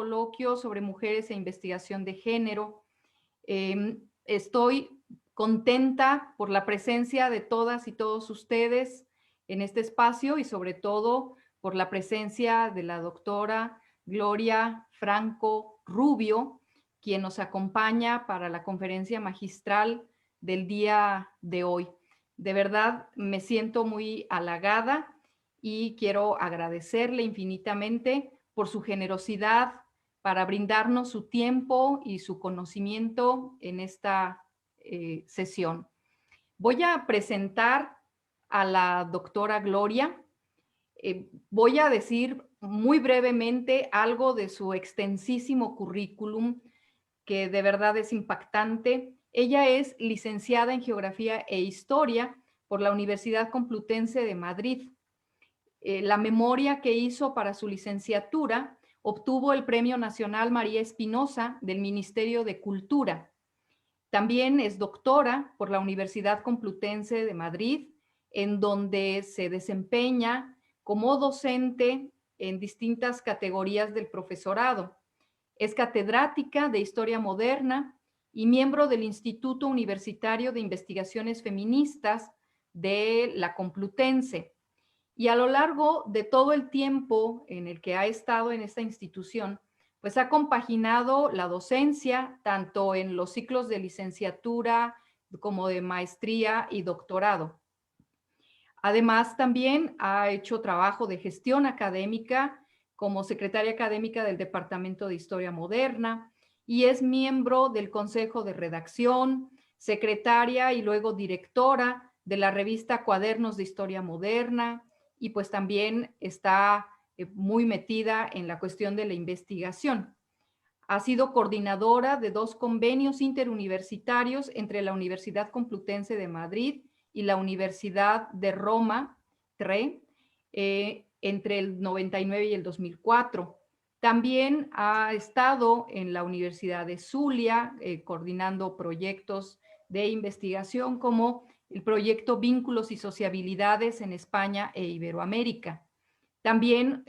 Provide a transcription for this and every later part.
coloquio sobre mujeres e investigación de género. Estoy contenta por la presencia de todas y todos ustedes en este espacio y sobre todo por la presencia de la doctora Gloria Franco Rubio, quien nos acompaña para la conferencia magistral del día de hoy. De verdad me siento muy halagada y quiero agradecerle infinitamente por su generosidad para brindarnos su tiempo y su conocimiento en esta sesión. Voy a presentar a la doctora Gloria. Voy a decir muy brevemente algo de su extensísimo currículum, que de verdad es impactante. Ella es licenciada en Geografía e Historia por la Universidad Complutense de Madrid. La memoria que hizo para su licenciatura obtuvo el Premio Nacional María Espinosa del Ministerio de Cultura. También es doctora por la Universidad Complutense de Madrid, en donde se desempeña como docente en distintas categorías del profesorado. Es catedrática de Historia Moderna y miembro del Instituto Universitario de Investigaciones Feministas de la Complutense. Y a lo largo de todo el tiempo en el que ha estado en esta institución, pues ha compaginado la docencia tanto en los ciclos de licenciatura como de maestría y doctorado. Además, también ha hecho trabajo de gestión académica como secretaria académica del Departamento de Historia Moderna y es miembro del Consejo de Redacción, secretaria y luego directora de la revista Cuadernos de Historia Moderna y pues también está muy metida en la cuestión de la investigación. Ha sido coordinadora de 2 convenios interuniversitarios entre la Universidad Complutense de Madrid y la Universidad de Roma, TRE, entre el 99 y el 2004. También ha estado en la Universidad de Zulia, coordinando proyectos de investigación como el proyecto Vínculos y Sociabilidades en España e Iberoamérica. También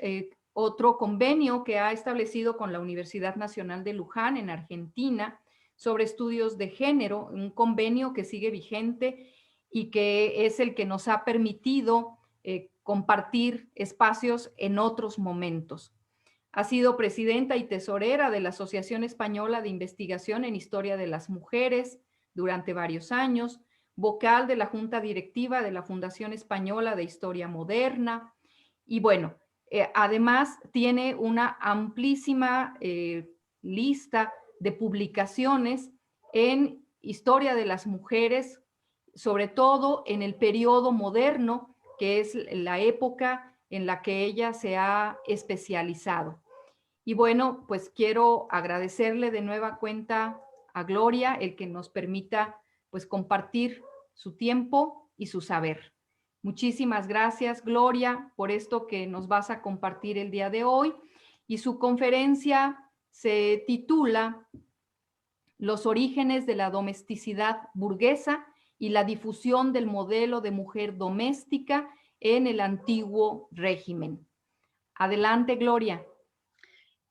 otro convenio que ha establecido con la Universidad Nacional de Luján en Argentina sobre estudios de género, un convenio que sigue vigente y que es el que nos ha permitido compartir espacios en otros momentos. Ha sido presidenta y tesorera de la Asociación Española de Investigación en Historia de las Mujeres durante varios años, vocal de la Junta Directiva de la Fundación Española de Historia Moderna, y bueno, además tiene una amplísima lista de publicaciones en historia de las mujeres, sobre todo en el periodo moderno, que es la época en la que ella se ha especializado. Y bueno, pues quiero agradecerle de nueva cuenta a Gloria el que nos permita pues compartir su tiempo y su saber. Muchísimas gracias, Gloria, por esto que nos vas a compartir el día de hoy. Y su conferencia se titula Los orígenes de la domesticidad burguesa y la difusión del modelo de mujer doméstica en el antiguo régimen. Adelante, Gloria.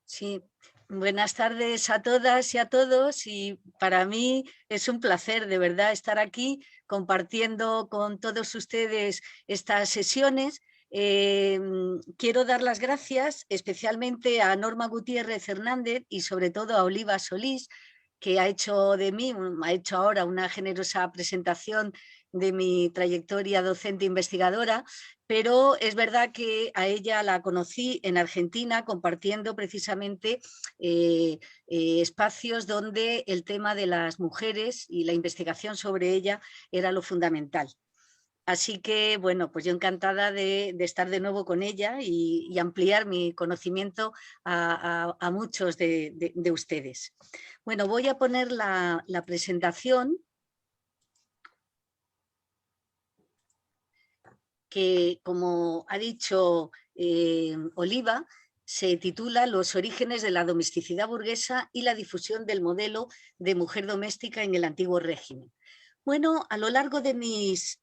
Sí, buenas tardes a todas y a todos y para mí es un placer de verdad estar aquí compartiendo con todos ustedes estas sesiones. Quiero dar las gracias especialmente a Norma Gutiérrez Hernández y sobre todo a Oliva Solís, que ha hecho de mí, ha hecho ahora una generosa presentación de mi trayectoria docente investigadora, pero es verdad que a ella la conocí en Argentina compartiendo precisamente espacios donde el tema de las mujeres y la investigación sobre ella era lo fundamental. Así que, bueno, pues yo encantada de estar de nuevo con ella y ampliar mi conocimiento a muchos de ustedes. Bueno, voy a poner la presentación que, como ha dicho Oliva, se titula Los orígenes de la domesticidad burguesa y la difusión del modelo de mujer doméstica en el antiguo régimen. Bueno, a lo largo de mis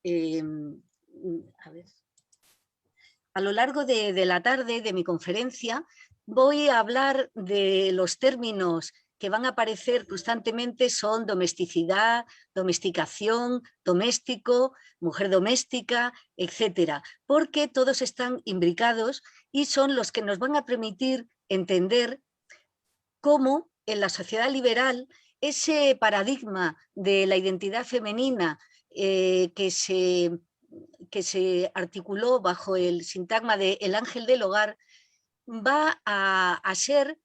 a lo largo de la tarde de mi conferencia voy a hablar de los términos que van a aparecer constantemente, son domesticidad, domesticación, doméstico, mujer doméstica, etcétera, porque todos están imbricados y son los que nos van a permitir entender cómo en la sociedad liberal ese paradigma de la identidad femenina que se articuló bajo el sintagma de el ángel del hogar va a ser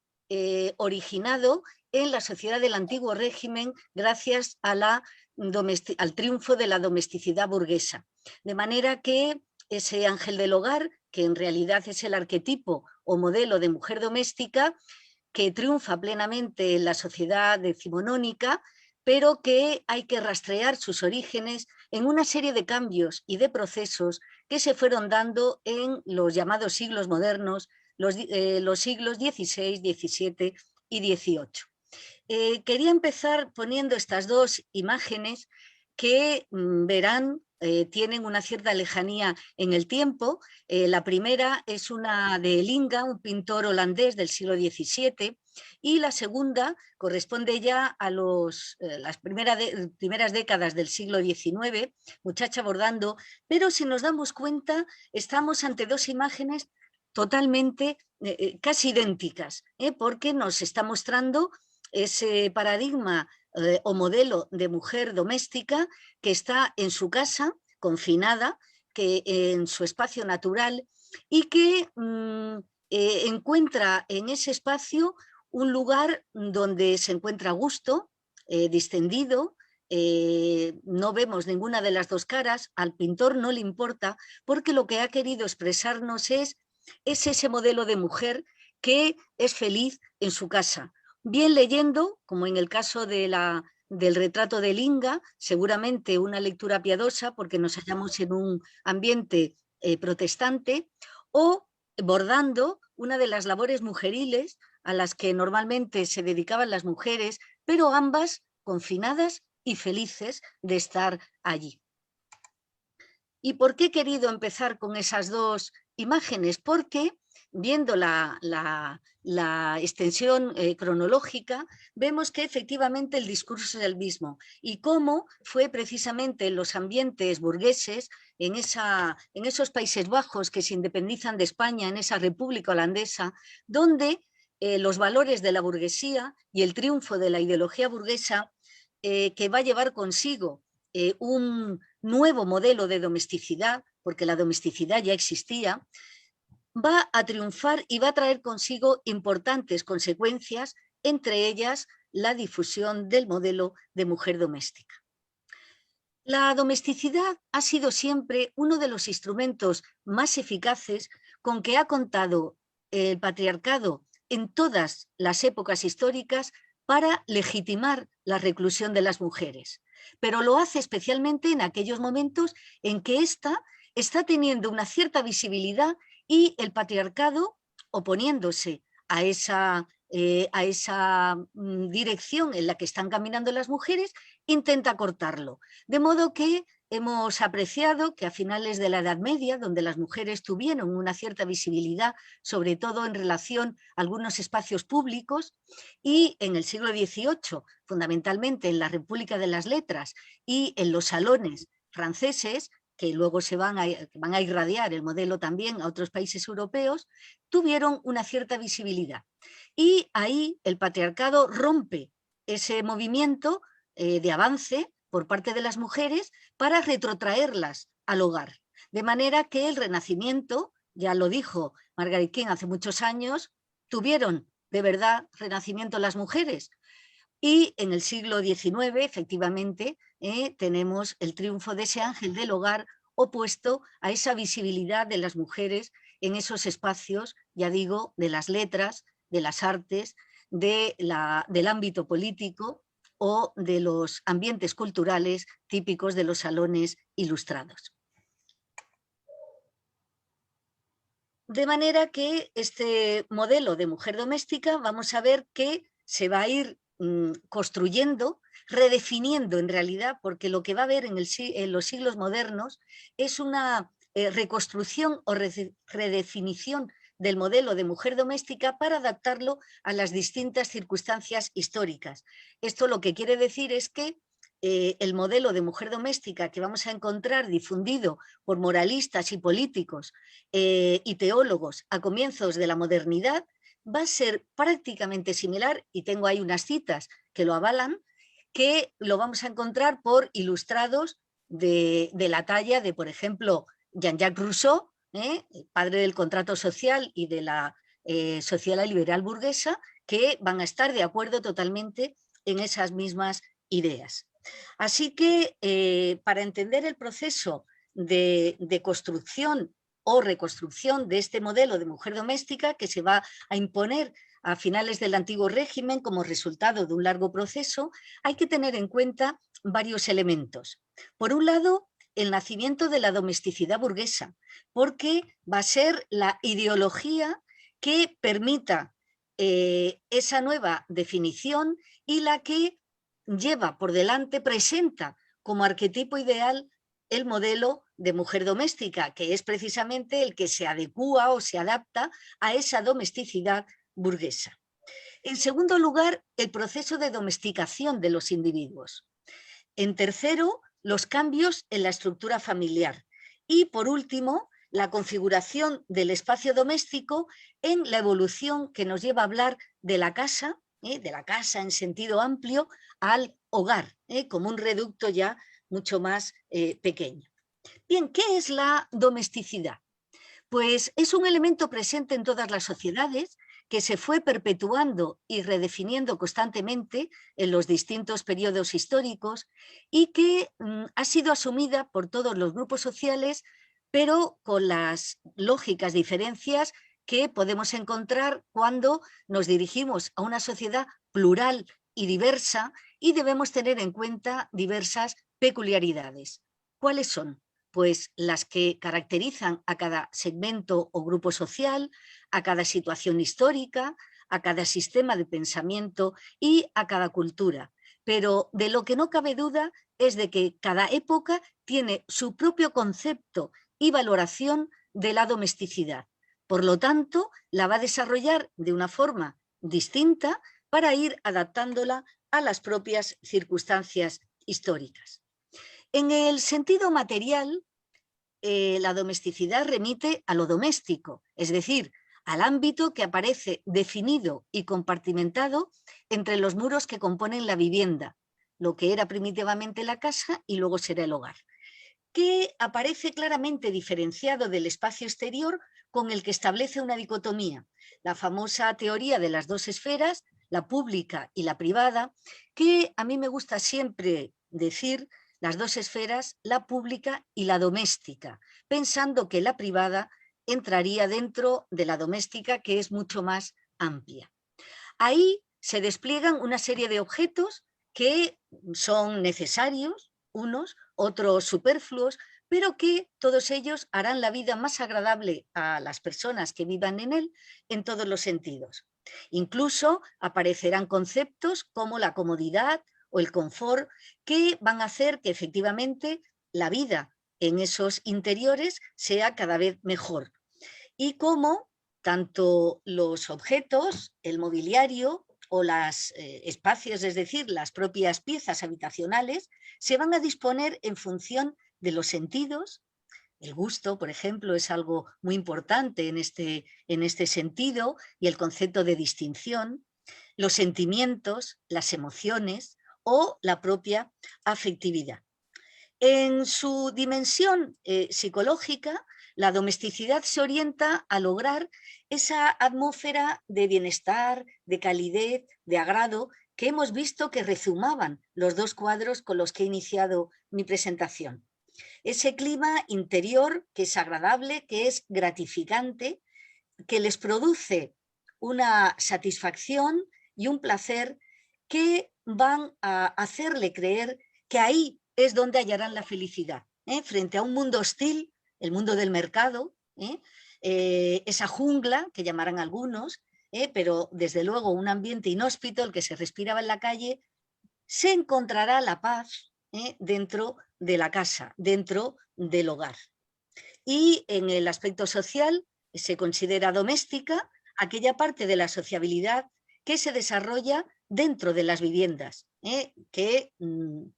originado en la sociedad del antiguo régimen gracias a al triunfo de la domesticidad burguesa. De manera que ese ángel del hogar, que en realidad es el arquetipo o modelo de mujer doméstica, que triunfa plenamente en la sociedad decimonónica, pero que hay que rastrear sus orígenes en una serie de cambios y de procesos que se fueron dando en los llamados siglos modernos, los siglos XVI, XVII y XVIII. Quería empezar poniendo estas dos imágenes que verán tienen una cierta lejanía en el tiempo. La primera es una de Linga, un pintor holandés del siglo XVII, y la segunda corresponde ya a las primeras décadas del siglo XIX, muchacha bordando, pero si nos damos cuenta estamos ante dos imágenes totalmente, casi idénticas, porque nos está mostrando ese paradigma o modelo de mujer doméstica que está en su casa, confinada, que en su espacio natural y que encuentra en ese espacio un lugar donde se encuentra a gusto, distendido, no vemos ninguna de las dos caras, al pintor no le importa, porque lo que ha querido expresarnos es ese modelo de mujer que es feliz en su casa, bien leyendo, como en el caso del retrato de Linga, seguramente una lectura piadosa porque nos hallamos en un ambiente protestante, o bordando una de las labores mujeriles a las que normalmente se dedicaban las mujeres, pero ambas confinadas y felices de estar allí. ¿Y por qué he querido empezar con esas dos imágenes? Porque viendo la extensión cronológica, vemos que efectivamente el discurso es el mismo y cómo fue precisamente en los ambientes burgueses, en esos Países Bajos que se independizan de España, en esa república holandesa, donde los valores de la burguesía y el triunfo de la ideología burguesa que va a llevar consigo un nuevo modelo de domesticidad, porque la domesticidad ya existía, va a triunfar y va a traer consigo importantes consecuencias, entre ellas la difusión del modelo de mujer doméstica. La domesticidad ha sido siempre uno de los instrumentos más eficaces con que ha contado el patriarcado en todas las épocas históricas para legitimar la reclusión de las mujeres, pero lo hace especialmente en aquellos momentos en que ésta está teniendo una cierta visibilidad y el patriarcado, oponiéndose a esa dirección en la que están caminando las mujeres, intenta cortarlo. De modo que hemos apreciado que a finales de la Edad Media, donde las mujeres tuvieron una cierta visibilidad, sobre todo en relación a algunos espacios públicos, y en el siglo XVIII, fundamentalmente en la República de las Letras y en los salones franceses, que luego van a irradiar el modelo también a otros países europeos, tuvieron una cierta visibilidad. Y ahí el patriarcado rompe ese movimiento de avance por parte de las mujeres para retrotraerlas al hogar. De manera que el Renacimiento, ya lo dijo Margaret King hace muchos años, tuvieron de verdad renacimiento las mujeres. Y en el siglo XIX, efectivamente, tenemos el triunfo de ese ángel del hogar opuesto a esa visibilidad de las mujeres en esos espacios, ya digo, de las letras, de las artes, del ámbito político o de los ambientes culturales típicos de los salones ilustrados. De manera que este modelo de mujer doméstica vamos a ver que se va a ir construyendo, redefiniendo en realidad, porque lo que va a haber en los siglos modernos es una reconstrucción o redefinición del modelo de mujer doméstica para adaptarlo a las distintas circunstancias históricas. Esto lo que quiere decir es que el modelo de mujer doméstica que vamos a encontrar difundido por moralistas y políticos y teólogos a comienzos de la modernidad va a ser prácticamente similar, y tengo ahí unas citas que lo avalan, que lo vamos a encontrar por ilustrados de la talla de, por ejemplo, Jean-Jacques Rousseau, padre del contrato social y de la sociedad liberal burguesa, que van a estar de acuerdo totalmente en esas mismas ideas. Así que para entender el proceso de construcción o reconstrucción de este modelo de mujer doméstica que se va a imponer a finales del antiguo régimen como resultado de un largo proceso, hay que tener en cuenta varios elementos. Por un lado, el nacimiento de la domesticidad burguesa, porque va a ser la ideología que permita esa nueva definición y la que lleva por delante, presenta como arquetipo ideal el modelo de mujer doméstica, que es precisamente el que se adecúa o se adapta a esa domesticidad burguesa. En segundo lugar, el proceso de domesticación de los individuos. En tercero, los cambios en la estructura familiar. Y por último, la configuración del espacio doméstico en la evolución que nos lleva a hablar de la casa en sentido amplio, al hogar, como un reducto ya mucho más pequeño. Bien, ¿qué es la domesticidad? Pues es un elemento presente en todas las sociedades que se fue perpetuando y redefiniendo constantemente en los distintos periodos históricos y que ha sido asumida por todos los grupos sociales, pero con las lógicas diferencias que podemos encontrar cuando nos dirigimos a una sociedad plural y diversa, y debemos tener en cuenta diversas peculiaridades. ¿Cuáles son? Pues las que caracterizan a cada segmento o grupo social, a cada situación histórica, a cada sistema de pensamiento y a cada cultura. Pero de lo que no cabe duda es de que cada época tiene su propio concepto y valoración de la domesticidad. Por lo tanto, la va a desarrollar de una forma distinta para ir adaptándola a las propias circunstancias históricas. En el sentido material, la domesticidad remite a lo doméstico, es decir, al ámbito que aparece definido y compartimentado entre los muros que componen la vivienda, lo que era primitivamente la casa y luego será el hogar, que aparece claramente diferenciado del espacio exterior con el que establece una dicotomía, la famosa teoría de las dos esferas, la pública y la privada, que a mí me gusta siempre decir las dos esferas, la pública y la doméstica, pensando que la privada entraría dentro de la doméstica, que es mucho más amplia. Ahí se despliegan una serie de objetos que son necesarios, unos, otros superfluos, pero que todos ellos harán la vida más agradable a las personas que vivan en él en todos los sentidos. Incluso aparecerán conceptos como la comodidad o el confort que van a hacer que efectivamente la vida en esos interiores sea cada vez mejor. Y cómo tanto los objetos, el mobiliario o los espacios, es decir, las propias piezas habitacionales, se van a disponer en función de los sentidos. El gusto, por ejemplo, es algo muy importante en este sentido, y el concepto de distinción, los sentimientos, las emociones o la propia afectividad. En su dimensión psicológica, la domesticidad se orienta a lograr esa atmósfera de bienestar, de calidez, de agrado, que hemos visto que rezumaban los dos cuadros con los que he iniciado mi presentación. Ese clima interior que es agradable, que es gratificante, que les produce una satisfacción y un placer que van a hacerle creer que ahí es donde hallarán la felicidad, frente a un mundo hostil, el mundo del mercado, esa jungla que llamarán algunos, pero desde luego un ambiente inhóspito, el que se respiraba en la calle, se encontrará la paz dentro de la casa, dentro del hogar. Y en el aspecto social se considera doméstica aquella parte de la sociabilidad que se desarrolla dentro de las viviendas, que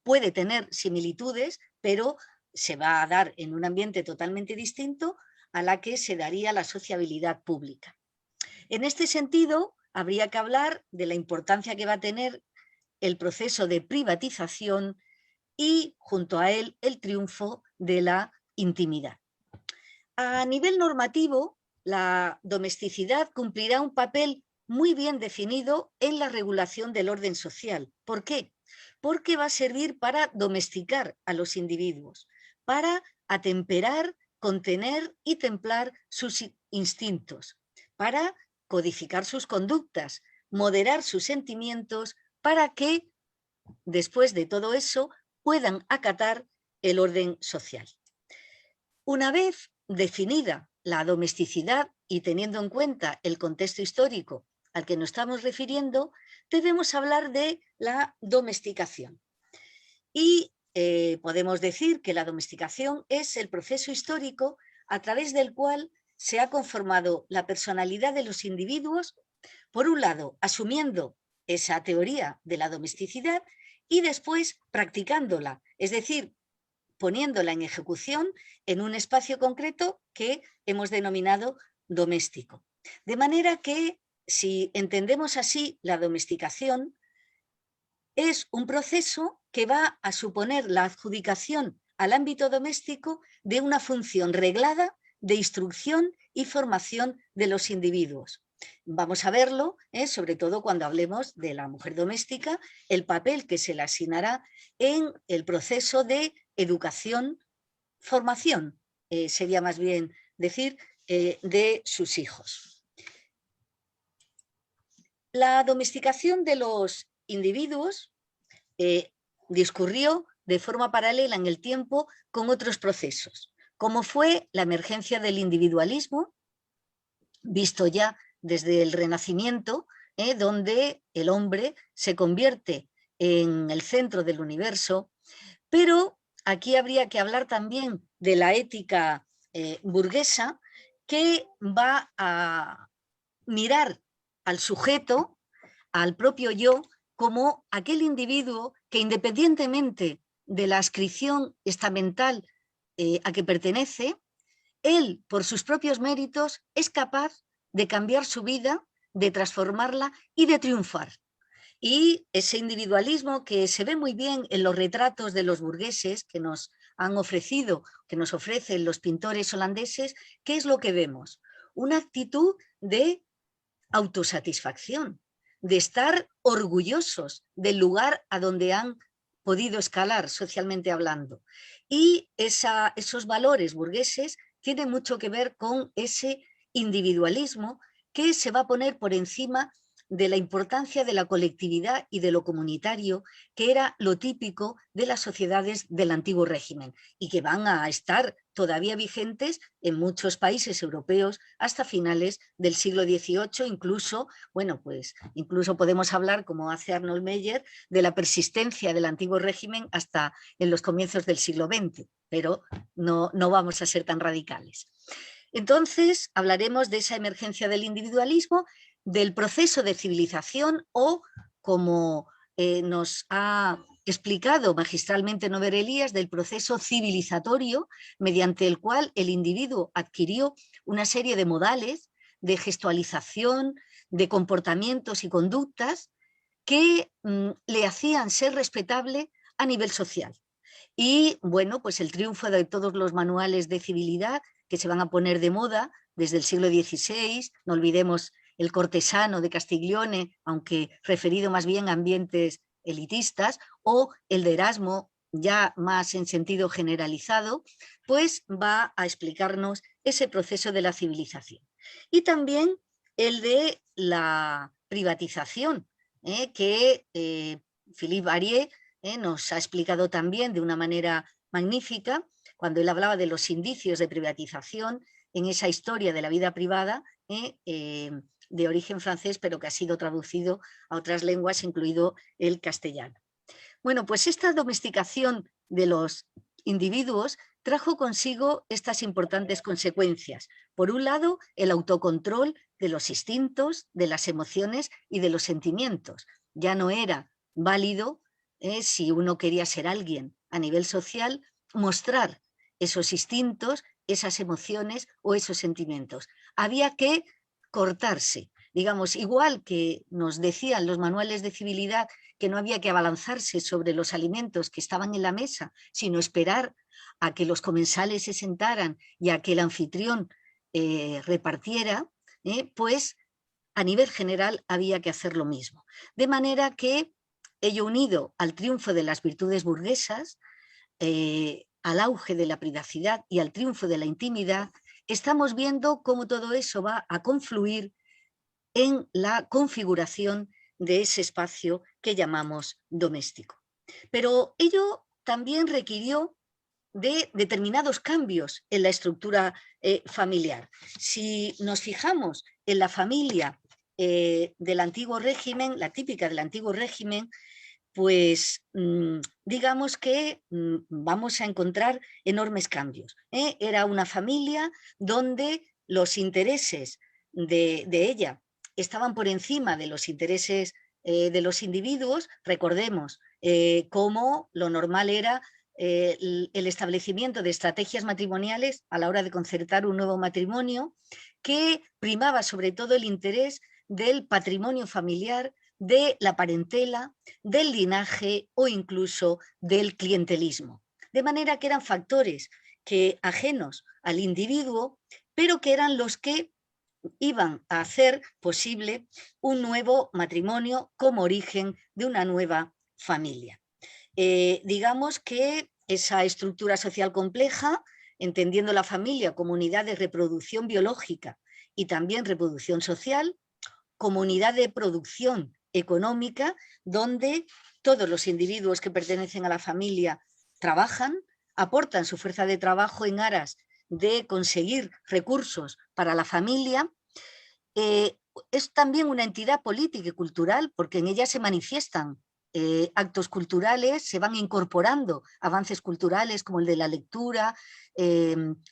puede tener similitudes, pero se va a dar en un ambiente totalmente distinto a la que se daría la sociabilidad pública. En este sentido, habría que hablar de la importancia que va a tener el proceso de privatización y, junto a él, el triunfo de la intimidad. A nivel normativo, la domesticidad cumplirá un papel muy bien definido en la regulación del orden social. ¿Por qué? Porque va a servir para domesticar a los individuos, para atemperar, contener y templar sus instintos, para codificar sus conductas, moderar sus sentimientos, para que, después de todo eso, puedan acatar el orden social. Una vez definida la domesticidad y teniendo en cuenta el contexto histórico al que nos estamos refiriendo, debemos hablar de la domesticación. Y podemos decir que la domesticación es el proceso histórico a través del cual se ha conformado la personalidad de los individuos, por un lado, asumiendo esa teoría de la domesticidad y después practicándola, es decir, poniéndola en ejecución en un espacio concreto que hemos denominado doméstico. De manera que, si entendemos así la domesticación, es un proceso que va a suponer la adjudicación al ámbito doméstico de una función reglada de instrucción y formación de los individuos. Vamos a verlo, sobre todo cuando hablemos de la mujer doméstica, el papel que se le asignará en el proceso de educación, formación, sería más bien decir, de sus hijos. La domesticación de los individuos discurrió de forma paralela en el tiempo con otros procesos, como fue la emergencia del individualismo, visto ya desde el Renacimiento, donde el hombre se convierte en el centro del universo, pero aquí habría que hablar también de la ética burguesa, que va a mirar al sujeto, al propio yo, como aquel individuo que, independientemente de la adscripción estamental a que pertenece, él, por sus propios méritos, es capaz de cambiar su vida, de transformarla y de triunfar. Y ese individualismo que se ve muy bien en los retratos de los burgueses que nos han ofrecido, que nos ofrecen los pintores holandeses, ¿qué es lo que vemos? Una actitud de autosatisfacción, de estar orgullosos del lugar a donde han podido escalar socialmente hablando. Y esos valores burgueses tienen mucho que ver con ese individualismo que se va a poner por encima de la importancia de la colectividad y de lo comunitario, que era lo típico de las sociedades del antiguo régimen y que van a estar todavía vigentes en muchos países europeos hasta finales del siglo XVIII, incluso, bueno, pues incluso podemos hablar, como hace Arnold Meyer, de la persistencia del antiguo régimen hasta en los comienzos del siglo XX, pero no vamos a ser tan radicales. Entonces, hablaremos de esa emergencia del individualismo, del proceso de civilización o, como nos ha explicado magistralmente Nover Elías, del proceso civilizatorio mediante el cual el individuo adquirió una serie de modales de gestualización, de comportamientos y conductas que le hacían ser respetable a nivel social. Y bueno, pues el triunfo de todos los manuales de civilidad que se van a poner de moda desde el siglo XVI, no olvidemos el cortesano de Castiglione, aunque referido más bien a ambientes elitistas, o el de Erasmo, ya más en sentido generalizado, pues va a explicarnos ese proceso de la civilización. Y también el de la privatización, que Philippe Arié nos ha explicado también de una manera magnífica, cuando él hablaba de los indicios de privatización en esa historia de la vida privada, de origen francés, pero que ha sido traducido a otras lenguas, incluido el castellano. Bueno, pues esta domesticación de los individuos trajo consigo estas importantes consecuencias. Por un lado, el autocontrol de los instintos, de las emociones y de los sentimientos. Ya no era válido, si uno quería ser alguien a nivel social, mostrar esos instintos, esas emociones o esos sentimientos. Había que cortarse. Digamos, igual que nos decían los manuales de civilidad que no había que abalanzarse sobre los alimentos que estaban en la mesa, sino esperar a que los comensales se sentaran y a que el anfitrión repartiera, pues a nivel general había que hacer lo mismo. De manera que ello unido al triunfo de las virtudes burguesas, al auge de la privacidad y al triunfo de la intimidad, estamos viendo cómo todo eso va a confluir en la configuración de ese espacio que llamamos doméstico. Pero ello también requirió de determinados cambios en la estructura familiar. Si nos fijamos en la familia del antiguo régimen, la típica del antiguo régimen, pues digamos que vamos a encontrar enormes cambios. Era una familia donde los intereses de ella estaban por encima de los intereses de los individuos. Recordemos cómo lo normal era el establecimiento de estrategias matrimoniales a la hora de concertar un nuevo matrimonio, que primaba sobre todo el interés del patrimonio familiar, de la parentela, del linaje o incluso del clientelismo. De manera que eran factores que ajenos al individuo, pero que eran los que iban a hacer posible un nuevo matrimonio como origen de una nueva familia. Digamos que esa estructura social compleja, entendiendo la familia como unidad de reproducción biológica y también reproducción social, comunidad de producción económica, donde todos los individuos que pertenecen a la familia trabajan, aportan su fuerza de trabajo en aras de conseguir recursos para la familia. Es también una entidad política y cultural, porque en ella se manifiestan actos culturales, se van incorporando avances culturales como el de la lectura,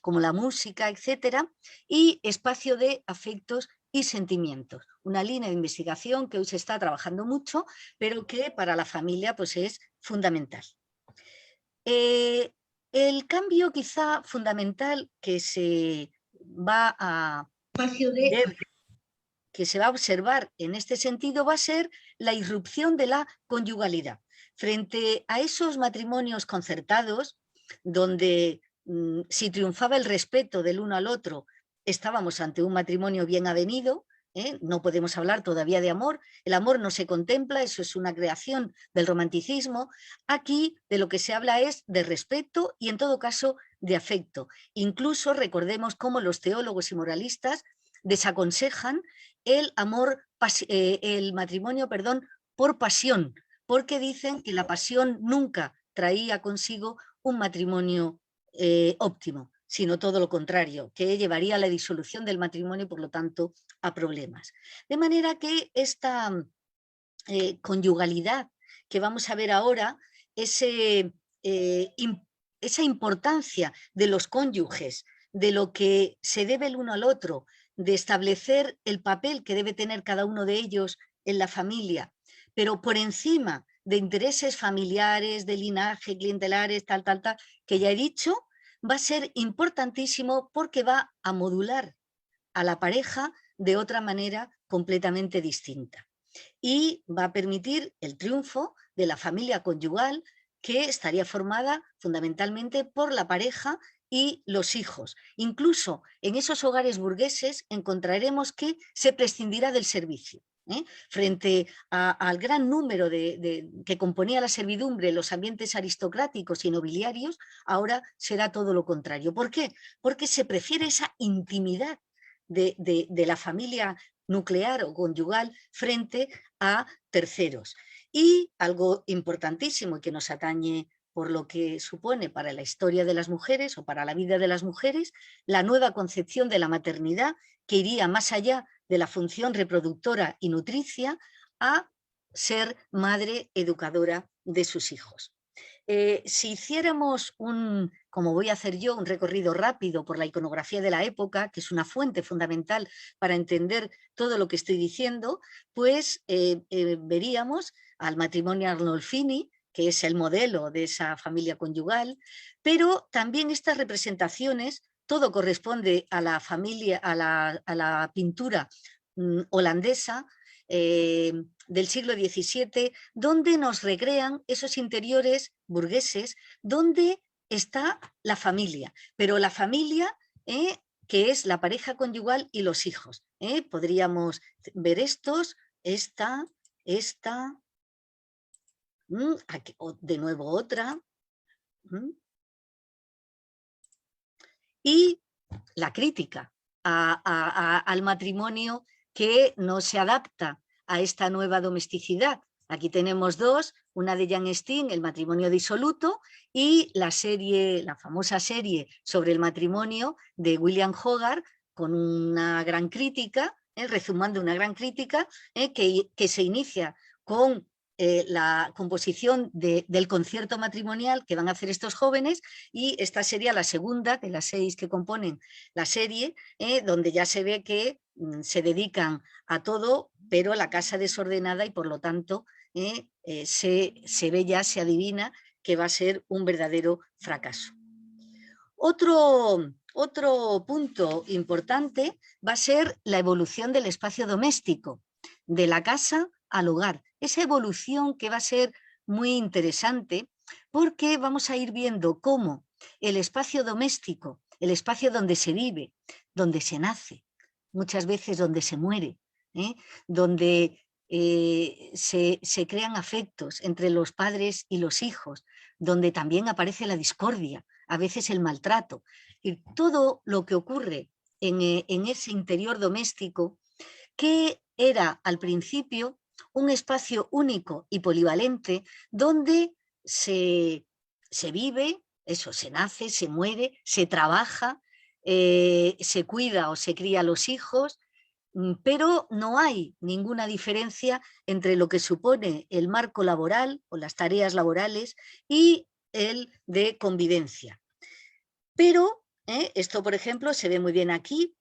como la música, etcétera, y espacio de afectos y sentimientos. Una línea de investigación que hoy se está trabajando mucho, pero que para la familia pues, es fundamental. El cambio quizá fundamental que se va a ver, que se va a observar en este sentido, va a ser la irrupción de la conyugalidad. Frente a esos matrimonios concertados, donde si triunfaba el respeto del uno al otro, estábamos ante un matrimonio bien avenido. No podemos hablar todavía de amor, el amor no se contempla, eso es una creación del romanticismo. Aquí de lo que se habla es de respeto y en todo caso de afecto. Incluso recordemos cómo los teólogos y moralistas desaconsejan el amor, el matrimonio, perdón, por pasión, porque dicen que la pasión nunca traía consigo un matrimonio óptimo, sino todo lo contrario, que llevaría a la disolución del matrimonio y por lo tanto a problemas. De manera que esta conyugalidad que vamos a ver ahora, esa importancia de los cónyuges, de lo que se debe el uno al otro, de establecer el papel que debe tener cada uno de ellos en la familia, pero por encima de intereses familiares, de linaje, clientelares, tal, que ya he dicho, va a ser importantísimo porque va a modular a la pareja de otra manera completamente distinta. Y va a permitir el triunfo de la familia conyugal, que estaría formada fundamentalmente por la pareja y los hijos. Incluso en esos hogares burgueses encontraremos que se prescindirá del servicio. Frente al gran número que componía la servidumbre en los ambientes aristocráticos y nobiliarios, ahora será todo lo contrario. ¿Por qué? Porque se prefiere esa intimidad de la familia nuclear o conyugal frente a terceros. Y algo importantísimo y que nos atañe por lo que supone para la historia de las mujeres o para la vida de las mujeres, la nueva concepción de la maternidad, que iría más allá de la función reproductora y nutricia a ser madre educadora de sus hijos. Si hiciéramos un como voy a hacer yo, un recorrido rápido por la iconografía de la época, que es una fuente fundamental para entender todo lo que estoy diciendo, pues veríamos al matrimonio Arnolfini, que es el modelo de esa familia conyugal, pero también estas representaciones, todo corresponde a la familia, a la pintura holandesa, del siglo XVII, donde nos recrean esos interiores burgueses, donde está la familia, pero la familia que es la pareja conyugal y los hijos. Podríamos ver estos, esta, aquí, de nuevo otra, y la crítica al matrimonio que no se adapta a esta nueva domesticidad. Aquí tenemos dos, una de Jan Steen, El matrimonio disoluto, y la serie, la famosa serie sobre el matrimonio de William Hogarth, con una gran crítica, rezumando una gran crítica, que se inicia con la composición del concierto matrimonial que van a hacer estos jóvenes, y esta sería la segunda de las 6 que componen la serie, donde ya se ve que se dedican a todo, pero la casa desordenada, y por lo tanto se ve ya, se adivina que va a ser un verdadero fracaso. Otro punto importante va a ser la evolución del espacio doméstico, de la casa al hogar. Esa evolución que va a ser muy interesante, porque vamos a ir viendo cómo el espacio doméstico, el espacio donde se vive, donde se nace, muchas veces donde se muere, donde se crean afectos entre los padres y los hijos, donde también aparece la discordia, a veces el maltrato, y todo lo que ocurre en ese interior doméstico, que era al principio un espacio único y polivalente donde se vive, eso, se nace, se muere, se trabaja, se cuida o se cría a los hijos, pero no hay ninguna diferencia entre lo que supone el marco laboral o las tareas laborales y el de convivencia. Pero esto, por ejemplo, se ve muy bien aquí.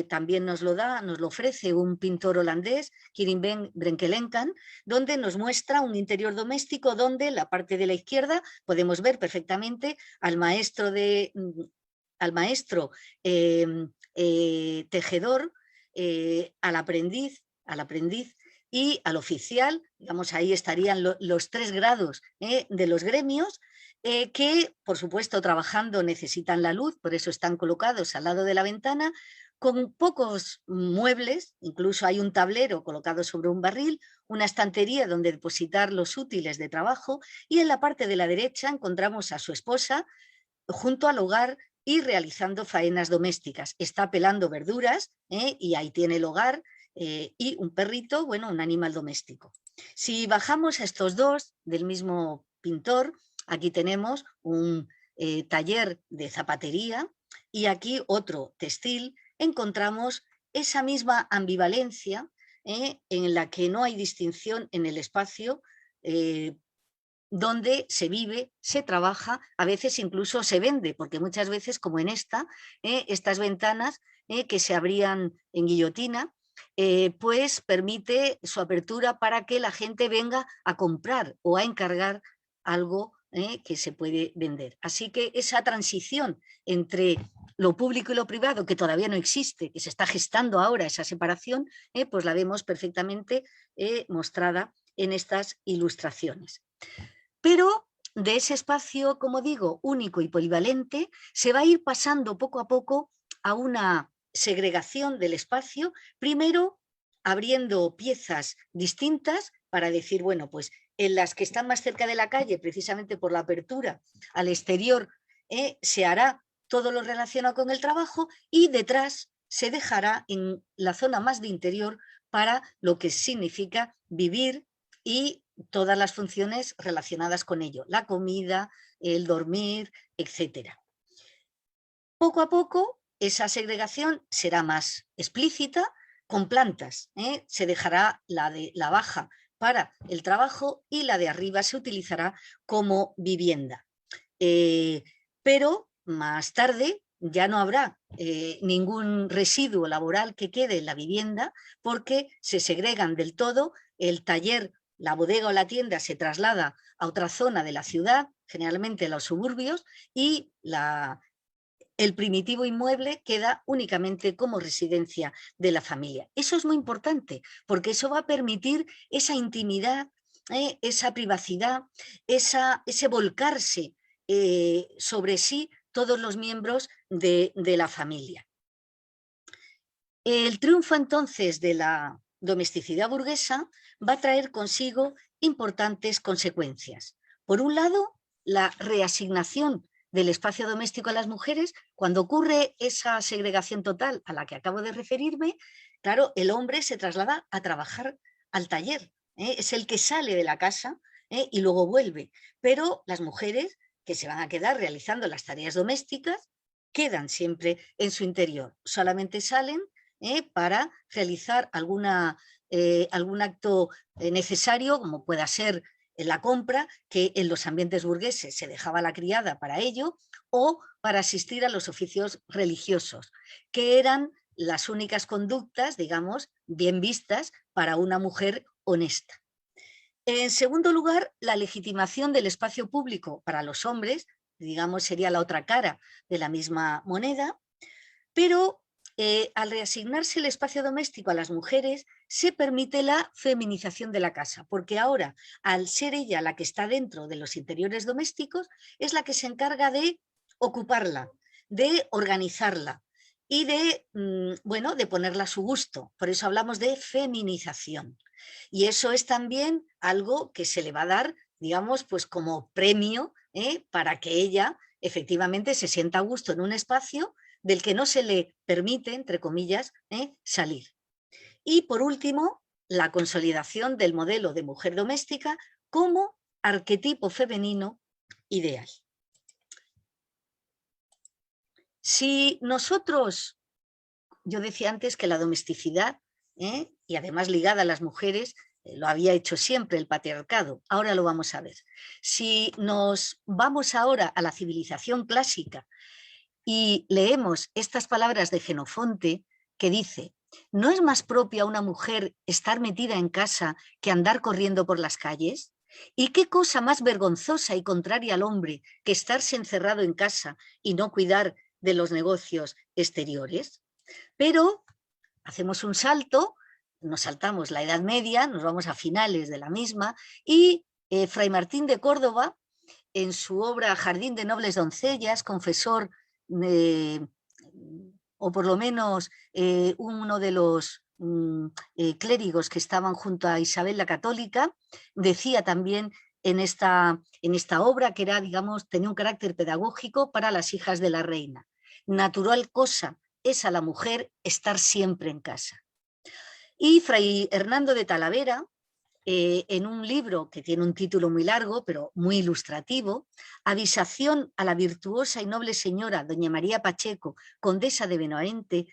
También nos lo ofrece un pintor holandés, Kirin Brenkelenkan, donde nos muestra un interior doméstico donde en la parte de la izquierda podemos ver perfectamente al maestro, tejedor, al aprendiz y al oficial. Digamos, ahí estarían los 3 grados de los gremios, que por supuesto trabajando necesitan la luz, por eso están colocados al lado de la ventana, con pocos muebles, incluso hay un tablero colocado sobre un barril, una estantería donde depositar los útiles de trabajo, y en la parte de la derecha encontramos a su esposa junto al hogar y realizando faenas domésticas. Está pelando verduras y ahí tiene el hogar, y un perrito, bueno, un animal doméstico. Si bajamos a estos dos del mismo pintor, aquí tenemos un taller de zapatería y aquí otro textil, encontramos esa misma ambivalencia en la que no hay distinción en el espacio donde se vive, se trabaja, a veces incluso se vende, porque muchas veces, como en estas ventanas que se abrían en guillotina, pues permite su apertura para que la gente venga a comprar o a encargar algo que se puede vender. Así que esa transición entre lo público y lo privado, que todavía no existe, que se está gestando ahora esa separación, pues la vemos perfectamente mostrada en estas ilustraciones. Pero de ese espacio, como digo, único y polivalente, se va a ir pasando poco a poco a una segregación del espacio, primero abriendo piezas distintas para decir, bueno, pues en las que están más cerca de la calle, precisamente por la apertura al exterior, se hará todo lo relacionado con el trabajo, y detrás se dejará en la zona más de interior para lo que significa vivir y todas las funciones relacionadas con ello, la comida, el dormir, etc. Poco a poco esa segregación será más explícita con plantas. Se dejará la baja para el trabajo y la de arriba se utilizará como vivienda. Pero más tarde ya no habrá ningún residuo laboral que quede en la vivienda porque se segregan del todo, el taller, la bodega o la tienda se traslada a otra zona de la ciudad, generalmente a los suburbios, y el primitivo inmueble queda únicamente como residencia de la familia. Eso es muy importante porque eso va a permitir esa intimidad, esa privacidad, ese volcarse sobre sí todos los miembros de la familia. El triunfo entonces de la domesticidad burguesa va a traer consigo importantes consecuencias. Por un lado, la reasignación del espacio doméstico a las mujeres. Cuando ocurre esa segregación total a la que acabo de referirme, claro, el hombre se traslada a trabajar al taller, es el que sale de la casa y luego vuelve, pero las mujeres que se van a quedar realizando las tareas domésticas quedan siempre en su interior, solamente salen para realizar algún acto necesario, como pueda ser la compra, que en los ambientes burgueses se dejaba la criada para ello, o para asistir a los oficios religiosos, que eran las únicas conductas, digamos, bien vistas para una mujer honesta. En segundo lugar, la legitimación del espacio público para los hombres, digamos, sería la otra cara de la misma moneda, pero al reasignarse el espacio doméstico a las mujeres, se permite la feminización de la casa, porque ahora, al ser ella la que está dentro de los interiores domésticos, es la que se encarga de ocuparla, de organizarla y de, bueno, de ponerla a su gusto. Por eso hablamos de feminización. Y eso es también algo que se le va a dar, digamos, pues como premio para que ella efectivamente se sienta a gusto en un espacio del que no se le permite, entre comillas, salir. Y por último, la consolidación del modelo de mujer doméstica como arquetipo femenino ideal. Si nosotros, yo decía antes que la domesticidad, y además ligada a las mujeres, lo había hecho siempre el patriarcado, ahora lo vamos a ver. Si nos vamos ahora a la civilización clásica y leemos estas palabras de Jenofonte que dice: ¿no es más propia a una mujer estar metida en casa que andar corriendo por las calles? ¿Y qué cosa más vergonzosa y contraria al hombre que estarse encerrado en casa y no cuidar de los negocios exteriores? Pero hacemos un salto, nos saltamos la Edad Media, nos vamos a finales de la misma, y Fray Martín de Córdoba, en su obra Jardín de Nobles Doncellas, confesor, o por lo menos uno de los clérigos que estaban junto a Isabel la Católica, decía también en esta obra que era, digamos, tenía un carácter pedagógico para las hijas de la reina. Natural cosa es a la mujer estar siempre en casa. Y Fray Hernando de Talavera, en un libro que tiene un título muy largo, pero muy ilustrativo, Avisación a la virtuosa y noble señora doña María Pacheco, condesa de Benavente,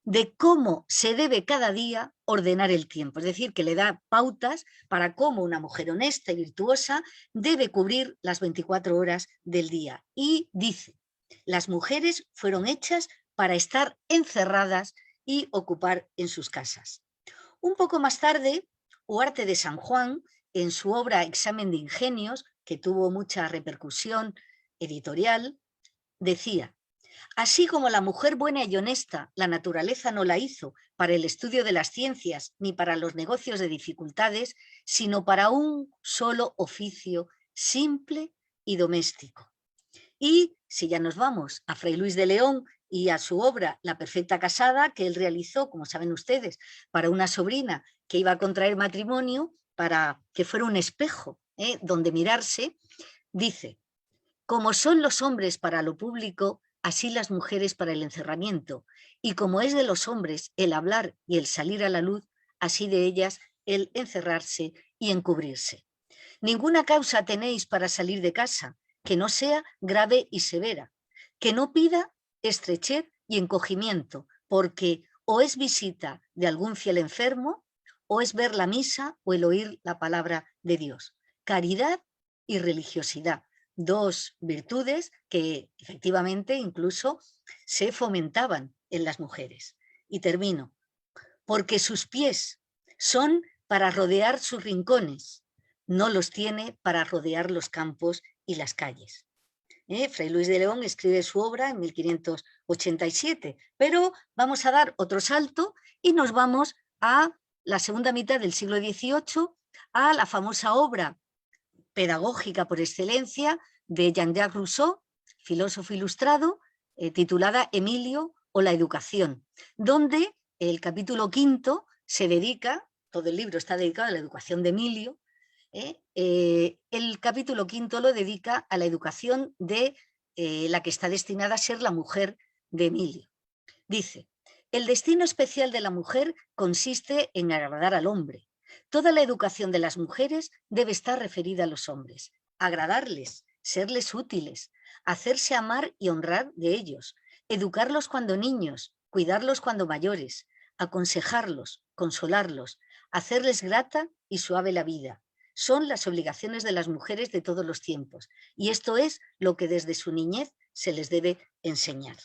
de cómo se debe cada día ordenar el tiempo. Es decir, que le da pautas para cómo una mujer honesta y virtuosa debe cubrir las 24 horas del día. Y dice: las mujeres fueron hechas para estar encerradas y ocupar en sus casas. Un poco más tarde, Huarte de San Juan, en su obra Examen de Ingenios, que tuvo mucha repercusión editorial, decía: así como la mujer buena y honesta, la naturaleza no la hizo para el estudio de las ciencias ni para los negocios de dificultades, sino para un solo oficio simple y doméstico. Y si ya nos vamos a Fray Luis de León y a su obra La perfecta casada, que él realizó, como saben ustedes, para una sobrina que iba a contraer matrimonio, para que fuera un espejo donde mirarse, dice: como son los hombres para lo público, así las mujeres para el encerramiento, y como es de los hombres el hablar y el salir a la luz, así de ellas el encerrarse y encubrirse. Ninguna causa tenéis para salir de casa que no sea grave y severa, que no pida estrechez y encogimiento, porque o es visita de algún fiel enfermo, o es ver la misa o el oír la palabra de Dios. Caridad y religiosidad, dos virtudes que efectivamente incluso se fomentaban en las mujeres. Y termino. Porque sus pies son para rodear sus rincones, no los tiene para rodear los campos y las calles. Fray Luis de León escribe su obra en 1587, pero vamos a dar otro salto y nos vamos a la segunda mitad del siglo XVIII, a la famosa obra pedagógica por excelencia de Jean-Jacques Rousseau, filósofo ilustrado, titulada Emilio o la educación, donde el capítulo quinto se dedica, todo el libro está dedicado a la educación de Emilio, el capítulo quinto lo dedica a la educación de la que está destinada a ser la mujer de Emilio. Dice, el destino especial de la mujer consiste en agradar al hombre. Toda la educación de las mujeres debe estar referida a los hombres, agradarles, serles útiles, hacerse amar y honrar de ellos, educarlos cuando niños, cuidarlos cuando mayores, aconsejarlos, consolarlos, hacerles grata y suave la vida. Son las obligaciones de las mujeres de todos los tiempos y esto es lo que desde su niñez se les debe enseñar.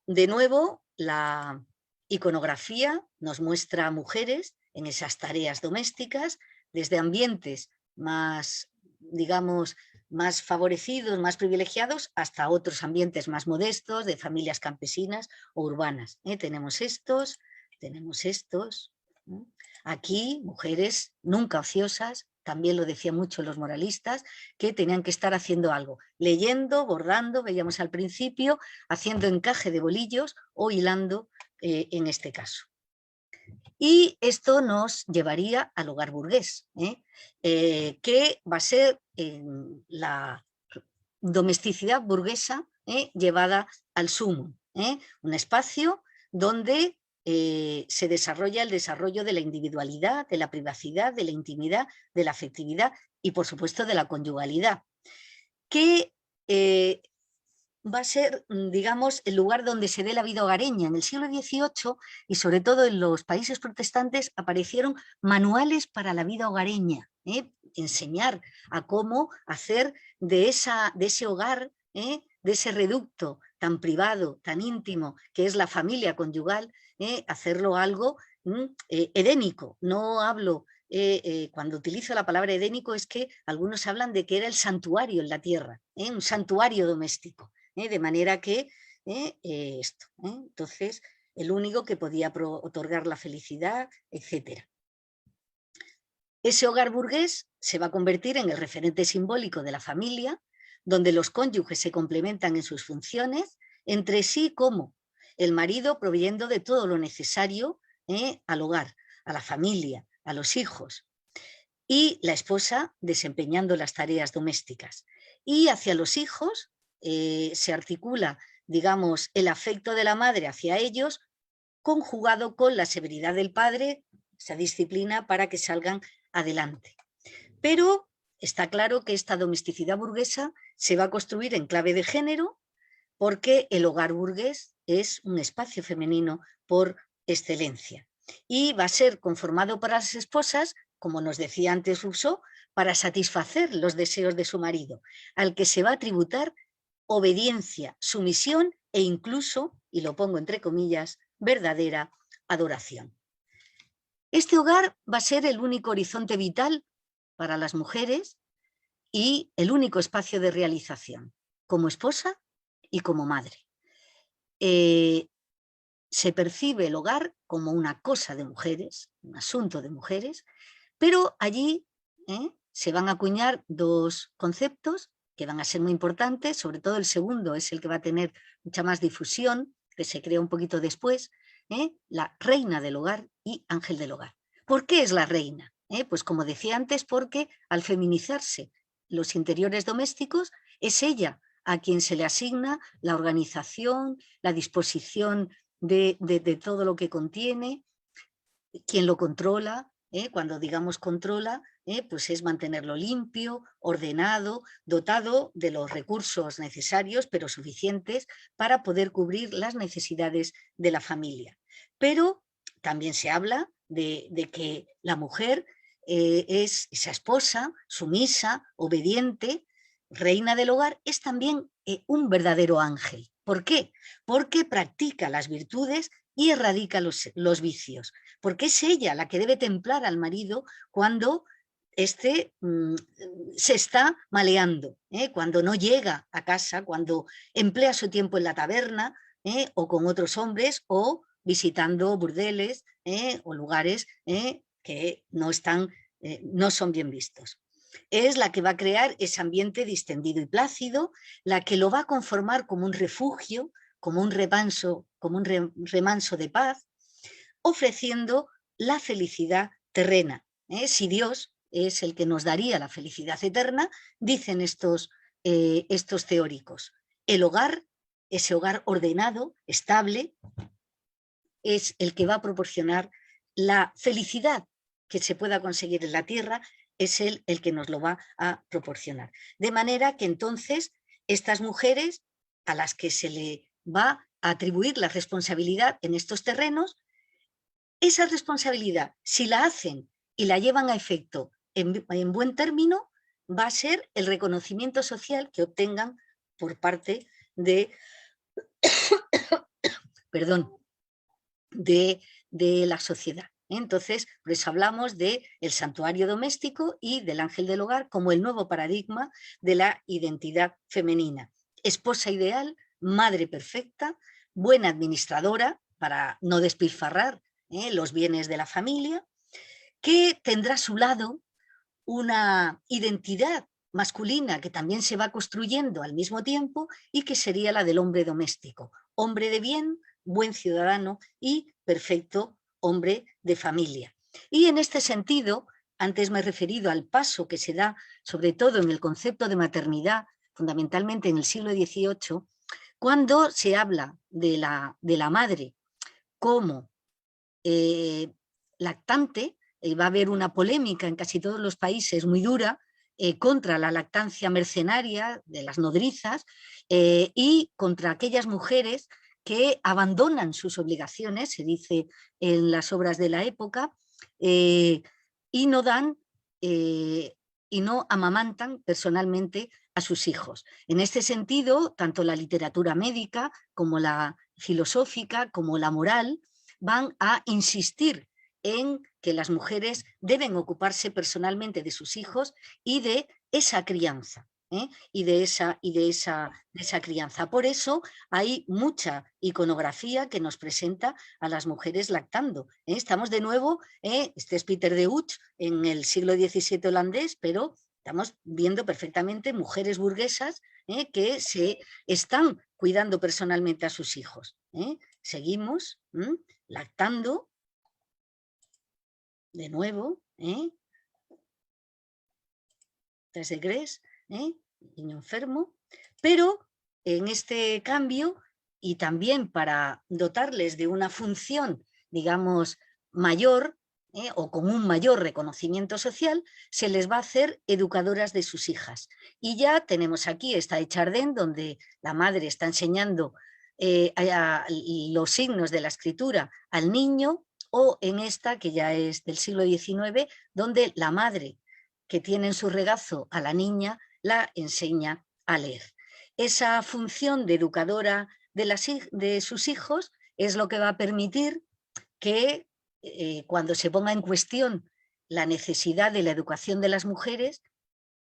De nuevo, la iconografía nos muestra a mujeres en esas tareas domésticas, desde ambientes más, digamos, más favorecidos, más privilegiados, hasta otros ambientes más modestos, de familias campesinas o urbanas. Tenemos estos, tenemos estos. Aquí, mujeres nunca ociosas, también lo decían mucho los moralistas, que tenían que estar haciendo algo, leyendo, bordando, veíamos al principio, haciendo encaje de bolillos o hilando en este caso. Y esto nos llevaría al hogar burgués, que va a ser la domesticidad burguesa llevada al sumo, un espacio donde se desarrolla el desarrollo de la individualidad, de la privacidad, de la intimidad, de la afectividad y por supuesto de la conyugalidad, que va a ser, digamos, el lugar donde se dé la vida hogareña. En el siglo XVIII y sobre todo en los países protestantes aparecieron manuales para la vida hogareña, enseñar a cómo hacer de ese hogar, de ese reducto tan privado, tan íntimo, que es la familia conyugal, hacerlo algo edénico. No hablo, cuando utilizo la palabra edénico es que algunos hablan de que era el santuario en la tierra, un santuario doméstico. De manera que esto, entonces, el único que podía otorgar la felicidad, etc. Ese hogar burgués se va a convertir en el referente simbólico de la familia, donde los cónyuges se complementan en sus funciones, entre sí como el marido proveyendo de todo lo necesario al hogar, a la familia, a los hijos, y la esposa desempeñando las tareas domésticas. Y hacia los hijos se articula, digamos, el afecto de la madre hacia ellos, conjugado con la severidad del padre, esa disciplina para que salgan adelante. Pero está claro que esta domesticidad burguesa se va a construir en clave de género, porque el hogar burgués es un espacio femenino por excelencia. Y va a ser conformado para las esposas, como nos decía antes Rousseau, para satisfacer los deseos de su marido, al que se va a tributar obediencia, sumisión e incluso, y lo pongo entre comillas, verdadera adoración. Este hogar va a ser el único horizonte vital para las mujeres y el único espacio de realización, como esposa y como madre. Se percibe el hogar como una cosa de mujeres, un asunto de mujeres, pero allí se van a acuñar dos conceptos que van a ser muy importantes, sobre todo el segundo es el que va a tener mucha más difusión, que se crea un poquito después, la reina del hogar y ángel del hogar. ¿Por qué es la reina? Pues como decía antes, porque al feminizarse los interiores domésticos, es ella a quien se le asigna la organización, la disposición de todo lo que contiene, quien lo controla, cuando digamos controla, pues es mantenerlo limpio, ordenado, dotado de los recursos necesarios, pero suficientes para poder cubrir las necesidades de la familia. Pero también se habla de que la mujer es esa esposa sumisa, obediente, reina del hogar, es también un verdadero ángel. ¿Por qué? Porque practica las virtudes y erradica los vicios, porque es ella la que debe templar al marido cuando éste se está maleando, cuando no llega a casa, cuando emplea su tiempo en la taberna o con otros hombres o visitando burdeles o lugares que no son bien vistos. Es la que va a crear ese ambiente distendido y plácido, la que lo va a conformar como un refugio, como un remanso de paz, ofreciendo la felicidad terrena. Si Dios es el que nos daría la felicidad eterna, dicen estos teóricos. El hogar, ese hogar ordenado, estable, es el que va a proporcionar la felicidad que se pueda conseguir en la tierra, es él el que nos lo va a proporcionar. De manera que entonces estas mujeres a las que se le va a atribuir la responsabilidad en estos terrenos, esa responsabilidad, si la hacen y la llevan a efecto en buen término, va a ser el reconocimiento social que obtengan por parte de, perdón, de la sociedad. Entonces, por eso hablamos del santuario doméstico y del ángel del hogar como el nuevo paradigma de la identidad femenina. Esposa ideal, madre perfecta, buena administradora para no despilfarrar los bienes de la familia, que tendrá a su lado una identidad masculina que también se va construyendo al mismo tiempo y que sería la del hombre doméstico. Hombre de bien, buen ciudadano y perfecto hombre de familia. Y en este sentido, antes me he referido al paso que se da, sobre todo en el concepto de maternidad, fundamentalmente en el siglo XVIII, cuando se habla de la madre como lactante, va a haber una polémica en casi todos los países muy dura contra la lactancia mercenaria de las nodrizas y contra aquellas mujeres que abandonan sus obligaciones, se dice en las obras de la época, y no dan y no amamantan personalmente a sus hijos. En este sentido, tanto la literatura médica como la filosófica, como la moral, van a insistir en que las mujeres deben ocuparse personalmente de sus hijos y de esa crianza. Y de esa crianza. Por eso hay mucha iconografía que nos presenta a las mujeres lactando. Estamos de nuevo, este es Peter de Hooch en el siglo XVII holandés, pero estamos viendo perfectamente mujeres burguesas que se están cuidando personalmente a sus hijos. Seguimos lactando, de nuevo, de Gres, niño enfermo, pero en este cambio y también para dotarles de una función, digamos, mayor o con un mayor reconocimiento social, se les va a hacer educadoras de sus hijas. Y ya tenemos aquí esta de Chardin, donde la madre está enseñando los signos de la escritura al niño, o en esta, que ya es del siglo XIX, donde la madre que tiene en su regazo a la niña la enseña a leer. Esa función de educadora de sus hijos es lo que va a permitir que cuando se ponga en cuestión la necesidad de la educación de las mujeres,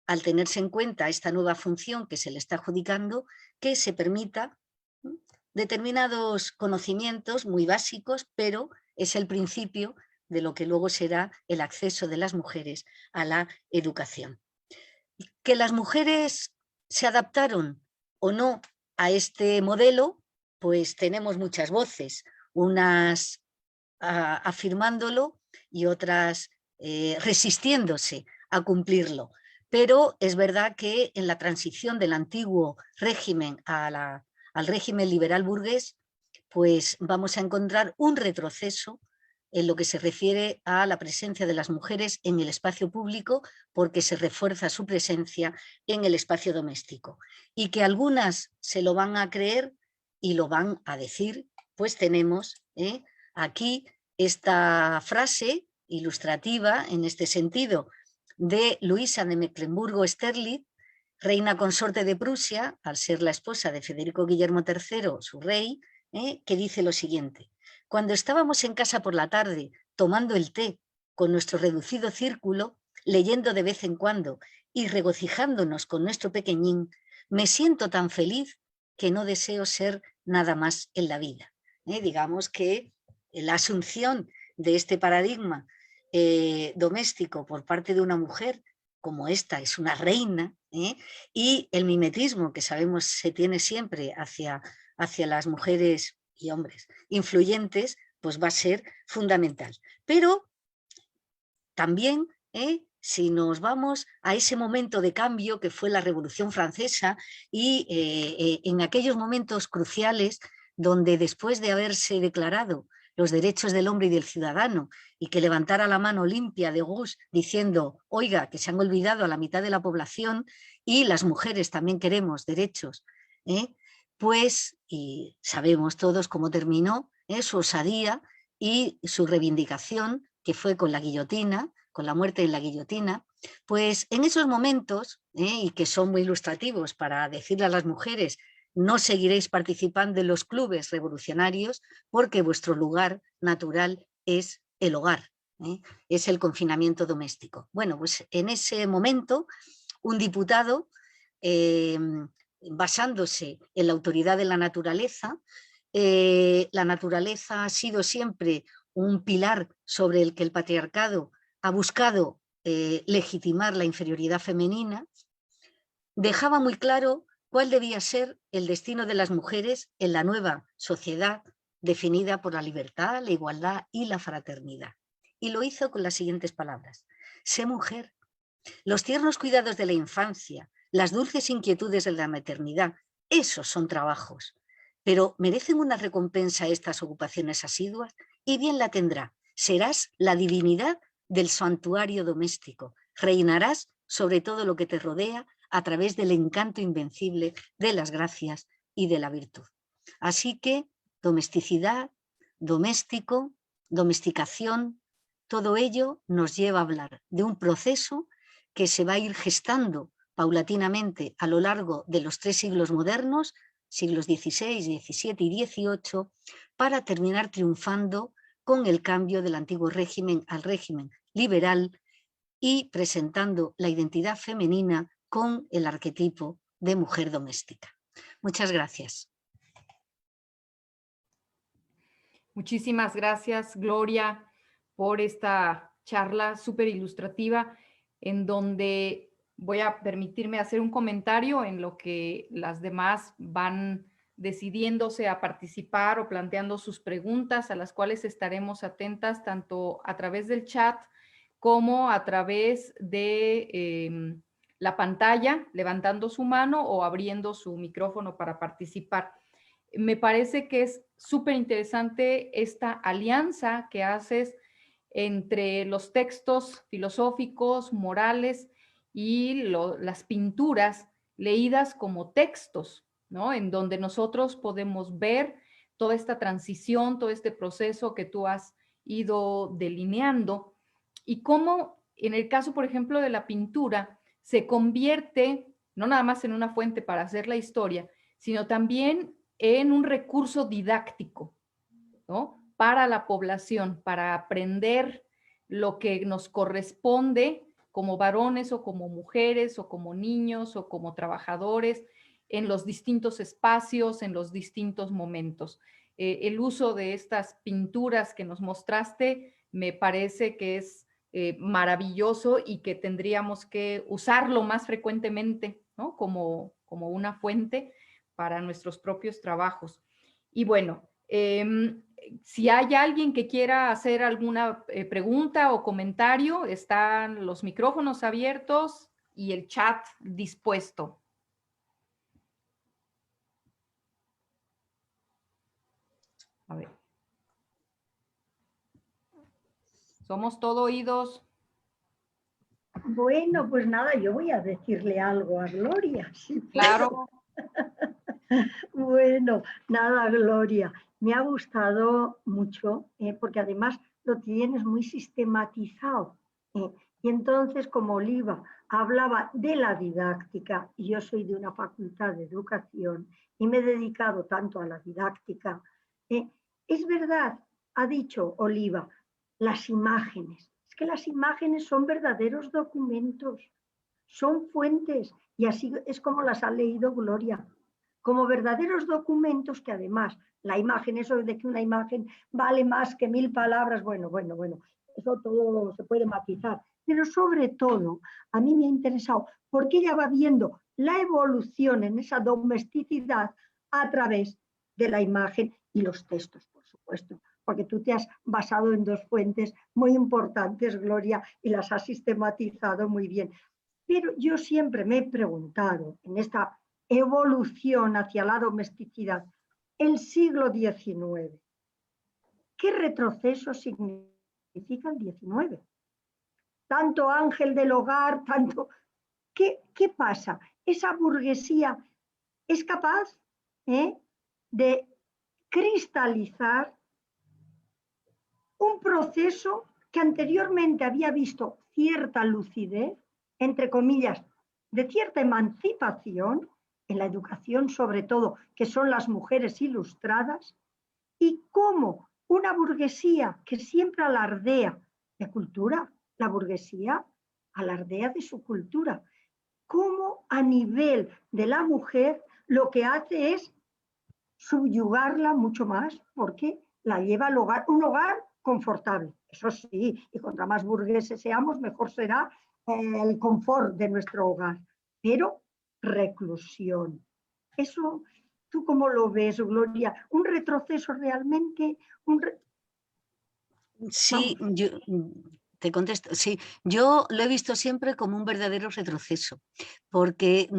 al tenerse en cuenta esta nueva función que se le está adjudicando, que se permita determinados conocimientos muy básicos, pero es el principio de lo que luego será el acceso de las mujeres a la educación. Que las mujeres se adaptaron o no a este modelo, pues tenemos muchas voces, unas afirmándolo y otras resistiéndose a cumplirlo. Pero es verdad que en la transición del antiguo régimen al régimen liberal burgués, pues vamos a encontrar un retroceso en lo que se refiere a la presencia de las mujeres en el espacio público, porque se refuerza su presencia en el espacio doméstico. Y que algunas se lo van a creer y lo van a decir, pues tenemos aquí esta frase ilustrativa en este sentido de Luisa de Mecklemburgo-Sterlitz, reina consorte de Prusia, al ser la esposa de Federico Guillermo III, su rey, que dice lo siguiente: cuando estábamos en casa por la tarde tomando el té con nuestro reducido círculo, leyendo de vez en cuando y regocijándonos con nuestro pequeñín, me siento tan feliz que no deseo ser nada más en la vida. Digamos que la asunción de este paradigma doméstico por parte de una mujer, como esta es una reina, y el mimetismo que sabemos se tiene siempre hacia las mujeres y hombres influyentes, pues va a ser fundamental. Pero también, si nos vamos a ese momento de cambio que fue la Revolución Francesa y en aquellos momentos cruciales donde después de haberse declarado los derechos del hombre y del ciudadano y que levantara la mano limpia de Gaulle diciendo, oiga, que se han olvidado a la mitad de la población y las mujeres también queremos derechos, pues, y sabemos todos cómo terminó su osadía y su reivindicación, que fue con la guillotina, con la muerte en la guillotina. Pues en esos momentos, y que son muy ilustrativos para decirle a las mujeres, no seguiréis participando en los clubes revolucionarios porque vuestro lugar natural es el hogar, es el confinamiento doméstico. Bueno, pues en ese momento un diputado, basándose en la autoridad de la naturaleza ha sido siempre un pilar sobre el que el patriarcado ha buscado legitimar la inferioridad femenina, dejaba muy claro cuál debía ser el destino de las mujeres en la nueva sociedad definida por la libertad, la igualdad y la fraternidad. Y lo hizo con las siguientes palabras: sé mujer. Los tiernos cuidados de la infancia, las dulces inquietudes de la maternidad, esos son trabajos. Pero ¿merecen una recompensa estas ocupaciones asiduas? Y bien la tendrá. Serás la divinidad del santuario doméstico. Reinarás sobre todo lo que te rodea a través del encanto invencible de las gracias y de la virtud. Así que domesticidad, doméstico, domesticación, todo ello nos lleva a hablar de un proceso que se va a ir gestando paulatinamente a lo largo de los 3 siglos modernos, siglos XVI, XVII y XVIII, para terminar triunfando con el cambio del antiguo régimen al régimen liberal y presentando la identidad femenina con el arquetipo de mujer doméstica. Muchas gracias. Muchísimas gracias, Gloria, por esta charla súper ilustrativa, en donde voy a permitirme hacer un comentario en lo que las demás van decidiéndose a participar o planteando sus preguntas, a las cuales estaremos atentas tanto a través del chat como a través de la pantalla, levantando su mano o abriendo su micrófono para participar. Me parece que es súper interesante esta alianza que haces entre los textos filosóficos, morales y las pinturas leídas como textos, ¿no? En donde nosotros podemos ver toda esta transición, todo este proceso que tú has ido delineando y cómo en el caso, por ejemplo, de la pintura, se convierte no nada más en una fuente para hacer la historia, sino también en un recurso didáctico, ¿no? Para la población, para aprender lo que nos corresponde como varones o como mujeres o como niños o como trabajadores en los distintos espacios, en los distintos momentos. El uso de estas pinturas que nos mostraste me parece que es maravilloso y que tendríamos que usarlo más frecuentemente, ¿no? Como una fuente para nuestros propios trabajos. Y bueno, si hay alguien que quiera hacer alguna pregunta o comentario, están los micrófonos abiertos y el chat dispuesto. A ver. Somos todo oídos. Bueno, pues nada, yo voy a decirle algo a Gloria. Si claro. Bueno, nada, Gloria, me ha gustado mucho porque además lo tienes muy sistematizado Y entonces, como Oliva hablaba de la didáctica, y yo soy de una facultad de educación y me he dedicado tanto a la didáctica, es verdad, ha dicho Oliva, las imágenes. Es que las imágenes son verdaderos documentos, son fuentes, y así es como las ha leído Gloria, como verdaderos documentos que además la imagen, eso de que una imagen vale más que 1000 palabras, bueno, eso todo se puede matizar, pero sobre todo a mí me ha interesado porque ella va viendo la evolución en esa domesticidad a través de la imagen y los textos, por supuesto, porque tú te has basado en dos fuentes muy importantes, Gloria, y las has sistematizado muy bien. Pero yo siempre me he preguntado en esta evolución hacia la domesticidad, el siglo XIX, ¿qué retroceso significa el XIX? Tanto ángel del hogar, tanto... ¿Qué pasa? Esa burguesía es capaz de cristalizar un proceso que anteriormente había visto cierta lucidez, entre comillas, de cierta emancipación, en la educación sobre todo, que son las mujeres ilustradas, y cómo una burguesía que siempre alardea de cultura, la burguesía alardea de su cultura, cómo a nivel de la mujer lo que hace es subyugarla mucho más porque la lleva al hogar, un hogar confortable, eso sí, y contra más burgueses seamos, mejor será el confort de nuestro hogar, pero reclusión. Eso, ¿tú cómo lo ves, Gloria? ¿Un retroceso realmente? Sí, yo te contesto. Sí, yo lo he visto siempre como un verdadero retroceso, porque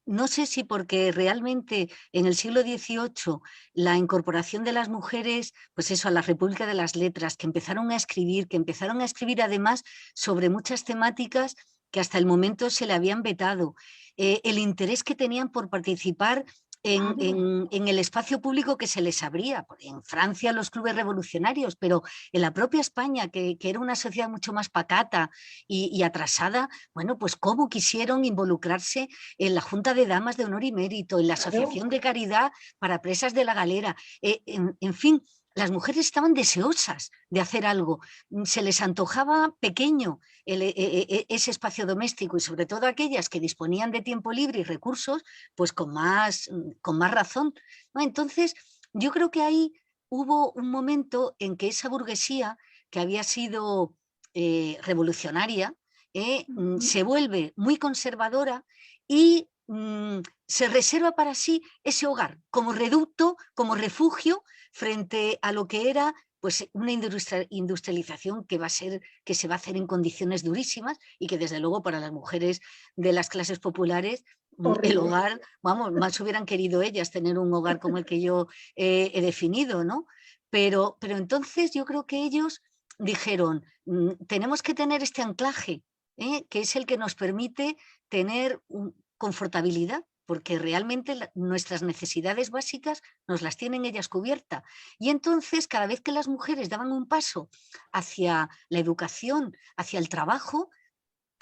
no sé si porque realmente en el siglo XVIII la incorporación de las mujeres, pues eso, a la República de las Letras, que empezaron a escribir además sobre muchas temáticas que hasta el momento se le habían vetado, el interés que tenían por participar en el espacio público que se les abría. En Francia los clubes revolucionarios, pero en la propia España, que era una sociedad mucho más pacata y atrasada, bueno, pues cómo quisieron involucrarse en la Junta de Damas de Honor y Mérito, en la Asociación de Caridad para Presas de la Galera, en fin. Las mujeres estaban deseosas de hacer algo, se les antojaba pequeño ese espacio doméstico y sobre todo aquellas que disponían de tiempo libre y recursos, pues con más razón, ¿no? Entonces, yo creo que ahí hubo un momento en que esa burguesía que había sido revolucionaria se vuelve muy conservadora y se reserva para sí ese hogar como reducto, como refugio frente a lo que era pues una industrialización que se va a hacer en condiciones durísimas y que desde luego para las mujeres de las clases populares el hogar, vamos, más hubieran querido ellas tener un hogar como el que yo he definido, ¿no? Pero entonces yo creo que ellos dijeron, tenemos que tener este anclaje, que es el que nos permite tener confortabilidad, porque realmente nuestras necesidades básicas nos las tienen ellas cubiertas. Y entonces, cada vez que las mujeres daban un paso hacia la educación, hacia el trabajo,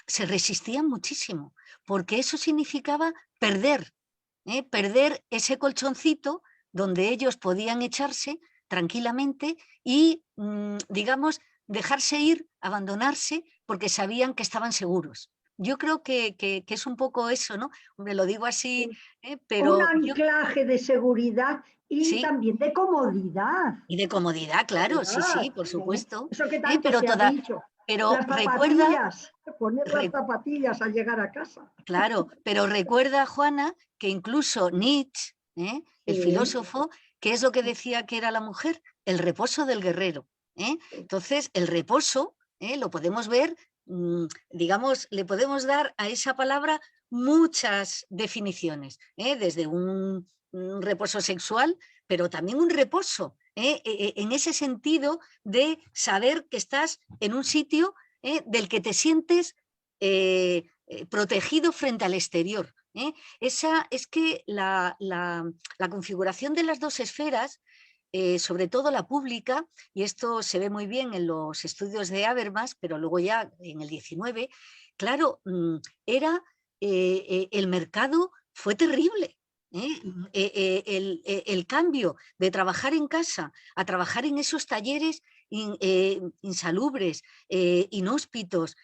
se resistían muchísimo, porque eso significaba perder ese colchoncito donde ellos podían echarse tranquilamente y, digamos, dejarse ir, abandonarse, porque sabían que estaban seguros. Yo creo que es un poco eso, ¿no? Hombre, lo digo así, Un pero yo anclaje de seguridad y sí, también de comodidad. y de comodidad, claro, sí, por ¿Eh? supuesto. Eso que tanto Pero se ha dicho. pero Las recuerda, zapatillas, poner las zapatillas al llegar a casa. claro, pero recuerda, Juana, que incluso Nietzsche, el Sí, filósofo, ¿qué es lo que decía que era la mujer? El reposo del guerrero. Entonces, el reposo lo podemos ver, digamos, le podemos dar a esa palabra muchas definiciones, desde un reposo sexual, pero también un reposo, en ese sentido de saber que estás en un sitio del que te sientes protegido frente al exterior. Es que la configuración de las dos esferas sobre todo la pública, y esto se ve muy bien en los estudios de Habermas, pero luego ya en el 19, claro, el mercado fue terrible. El cambio de trabajar en casa a trabajar en esos talleres insalubres, inhóspitos,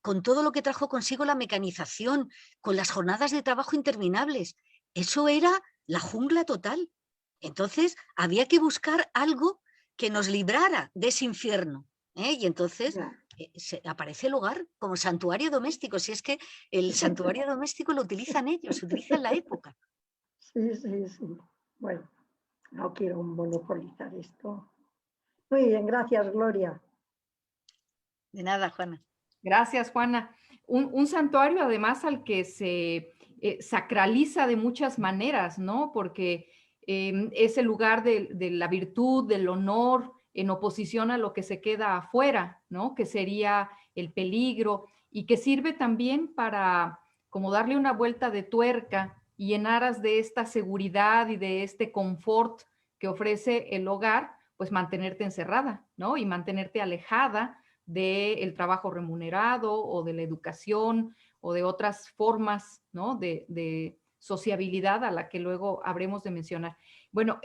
con todo lo que trajo consigo la mecanización, con las jornadas de trabajo interminables. Eso era la jungla total. Entonces había que buscar algo que nos librara de ese infierno. Y entonces aparece el hogar como santuario doméstico. Si es que el santuario doméstico lo utilizan ellos, se utiliza en la época. Sí, sí, sí. Bueno, no quiero monopolizar esto. Muy bien, gracias, Gloria. De nada, Juana. Gracias, Juana. Un santuario además al que se sacraliza de muchas maneras, ¿no? Porque es el lugar de la virtud, del honor, en oposición a lo que se queda afuera, ¿no? Que sería el peligro y que sirve también para como darle una vuelta de tuerca y en aras de esta seguridad y de este confort que ofrece el hogar, pues mantenerte encerrada, ¿no? Y mantenerte alejada del trabajo remunerado o de la educación o de otras formas, ¿no? de sociabilidad a la que luego habremos de mencionar. Bueno,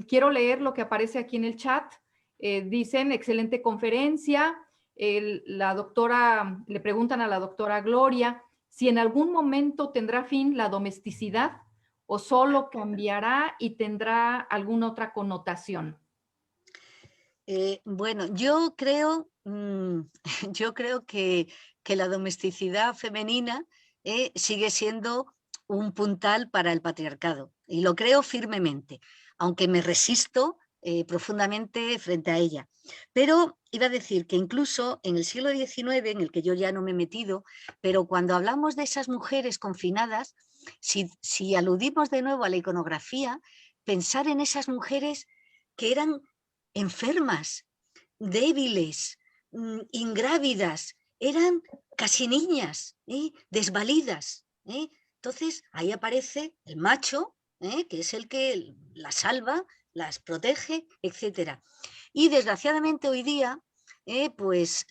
quiero leer lo que aparece aquí en el chat. Dicen, excelente conferencia. La doctora, le preguntan a la doctora Gloria si en algún momento tendrá fin la domesticidad o solo cambiará y tendrá alguna otra connotación. Bueno, yo creo, yo creo que la domesticidad femenina sigue siendo un puntal para el patriarcado y lo creo firmemente, aunque me resisto profundamente frente a ella. Pero iba a decir que incluso en el siglo XIX, en el que yo ya no me he metido, pero cuando hablamos de esas mujeres confinadas, si aludimos de nuevo a la iconografía, pensar en esas mujeres que eran enfermas, débiles, ingrávidas, eran casi niñas, desvalidas. Entonces ahí aparece el macho, que es el que las salva, las protege, etc. Y desgraciadamente hoy día, pues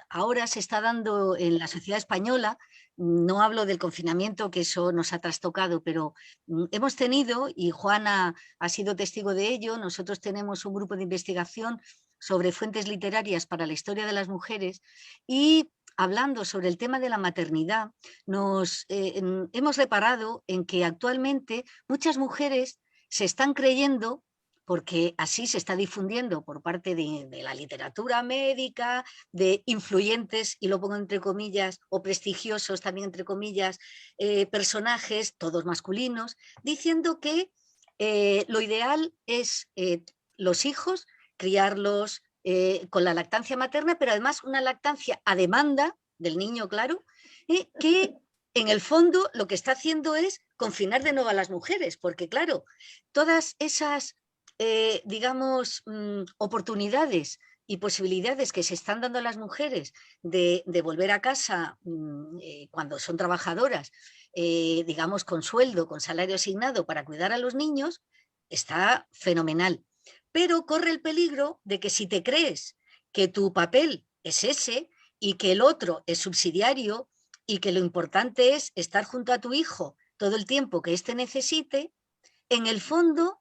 ahora se está dando en la sociedad española, no hablo del confinamiento, que eso nos ha trastocado, pero hemos tenido, y Juana ha sido testigo de ello, nosotros tenemos un grupo de investigación sobre fuentes literarias para la historia de las mujeres y hablando sobre el tema de la maternidad, hemos reparado en que actualmente muchas mujeres se están creyendo, porque así se está difundiendo por parte de la literatura médica, de influyentes, y lo pongo entre comillas, o prestigiosos también entre comillas, personajes, todos masculinos, diciendo que lo ideal es los hijos, criarlos con la lactancia materna, pero además una lactancia a demanda del niño, claro, que en el fondo lo que está haciendo es confinar de nuevo a las mujeres, porque claro, todas esas digamos, oportunidades y posibilidades que se están dando a las mujeres de volver a casa cuando son trabajadoras, digamos, con sueldo, con salario asignado para cuidar a los niños, está fenomenal. Pero corre el peligro de que si te crees que tu papel es ese y que el otro es subsidiario y que lo importante es estar junto a tu hijo todo el tiempo que éste necesite, en el fondo,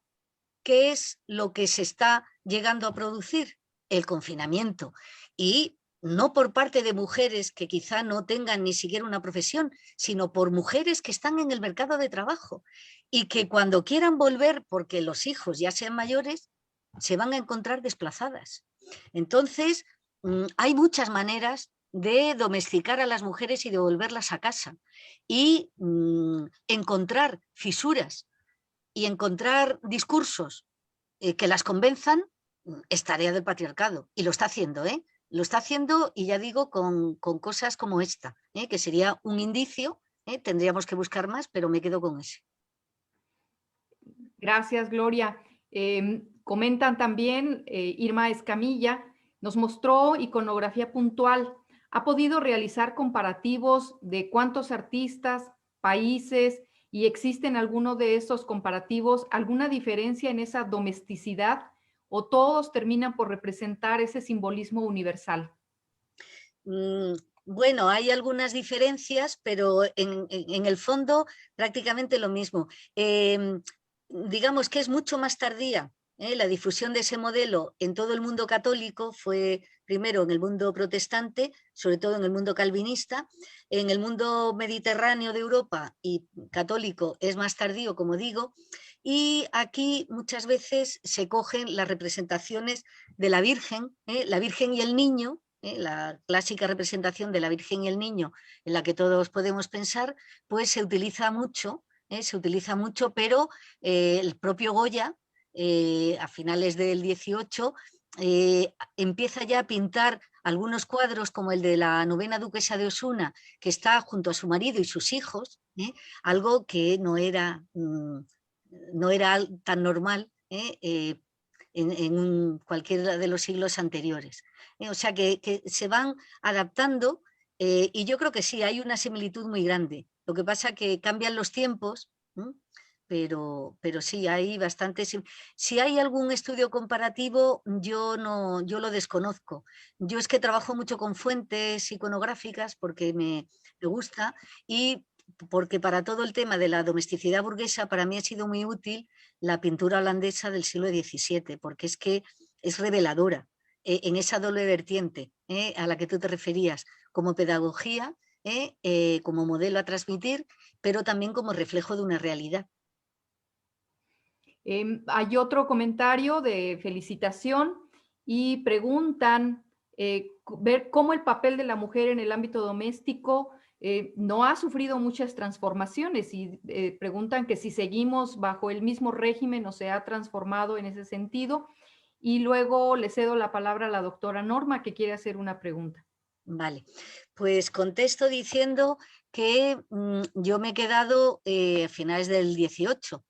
¿qué es lo que se está llegando a producir? El confinamiento. Y no por parte de mujeres que quizá no tengan ni siquiera una profesión, sino por mujeres que están en el mercado de trabajo y que cuando quieran volver, porque los hijos ya sean mayores, se van a encontrar desplazadas. Entonces, hay muchas maneras de domesticar a las mujeres y de volverlas a casa y encontrar fisuras y encontrar discursos que las convenzan es tarea del patriarcado. Y lo está haciendo, ¿eh? Lo está haciendo, y ya digo, con cosas como esta, que sería un indicio, tendríamos que buscar más, pero me quedo con ese. Gracias, Gloria. Comentan también, Irma Escamilla, nos mostró iconografía puntual. ¿Ha podido realizar comparativos de cuántos artistas, países ¿Y existe en alguno de estos comparativos alguna diferencia en esa domesticidad o todos terminan por representar ese simbolismo universal? Mm, Bueno, hay algunas diferencias, pero en el fondo prácticamente lo mismo. Digamos que es mucho más tardía. La difusión de ese modelo en todo el mundo católico fue primero en el mundo protestante, sobre todo en el mundo calvinista. En el mundo mediterráneo de Europa y católico es más tardío, como digo. Y aquí muchas veces se cogen las representaciones de la Virgen y el Niño, la clásica representación de la Virgen y el Niño en la que todos podemos pensar, pues se utiliza mucho, pero el propio Goya, a finales del 18, empieza ya a pintar algunos cuadros como el de la novena duquesa de Osuna, que está junto a su marido y sus hijos, algo que no era tan normal en cualquiera de los siglos anteriores. O sea que se van adaptando y yo creo que sí, hay una similitud muy grande. Lo que pasa es que cambian los tiempos, ¿no? Pero sí, hay bastante. Si hay algún estudio comparativo, yo lo desconozco. Yo es que trabajo mucho con fuentes iconográficas porque me gusta y porque para todo el tema de la domesticidad burguesa para mí ha sido muy útil la pintura holandesa del siglo XVII, porque es que es reveladora en esa doble vertiente a la que tú te referías, como pedagogía, como modelo a transmitir, pero también como reflejo de una realidad. Hay otro comentario de felicitación y preguntan ver cómo el papel de la mujer en el ámbito doméstico no ha sufrido muchas transformaciones y preguntan que si seguimos bajo el mismo régimen o se ha transformado en ese sentido. Y luego le cedo la palabra a la doctora Norma, que quiere hacer una pregunta. Vale, pues contesto diciendo que yo me he quedado a finales del 18,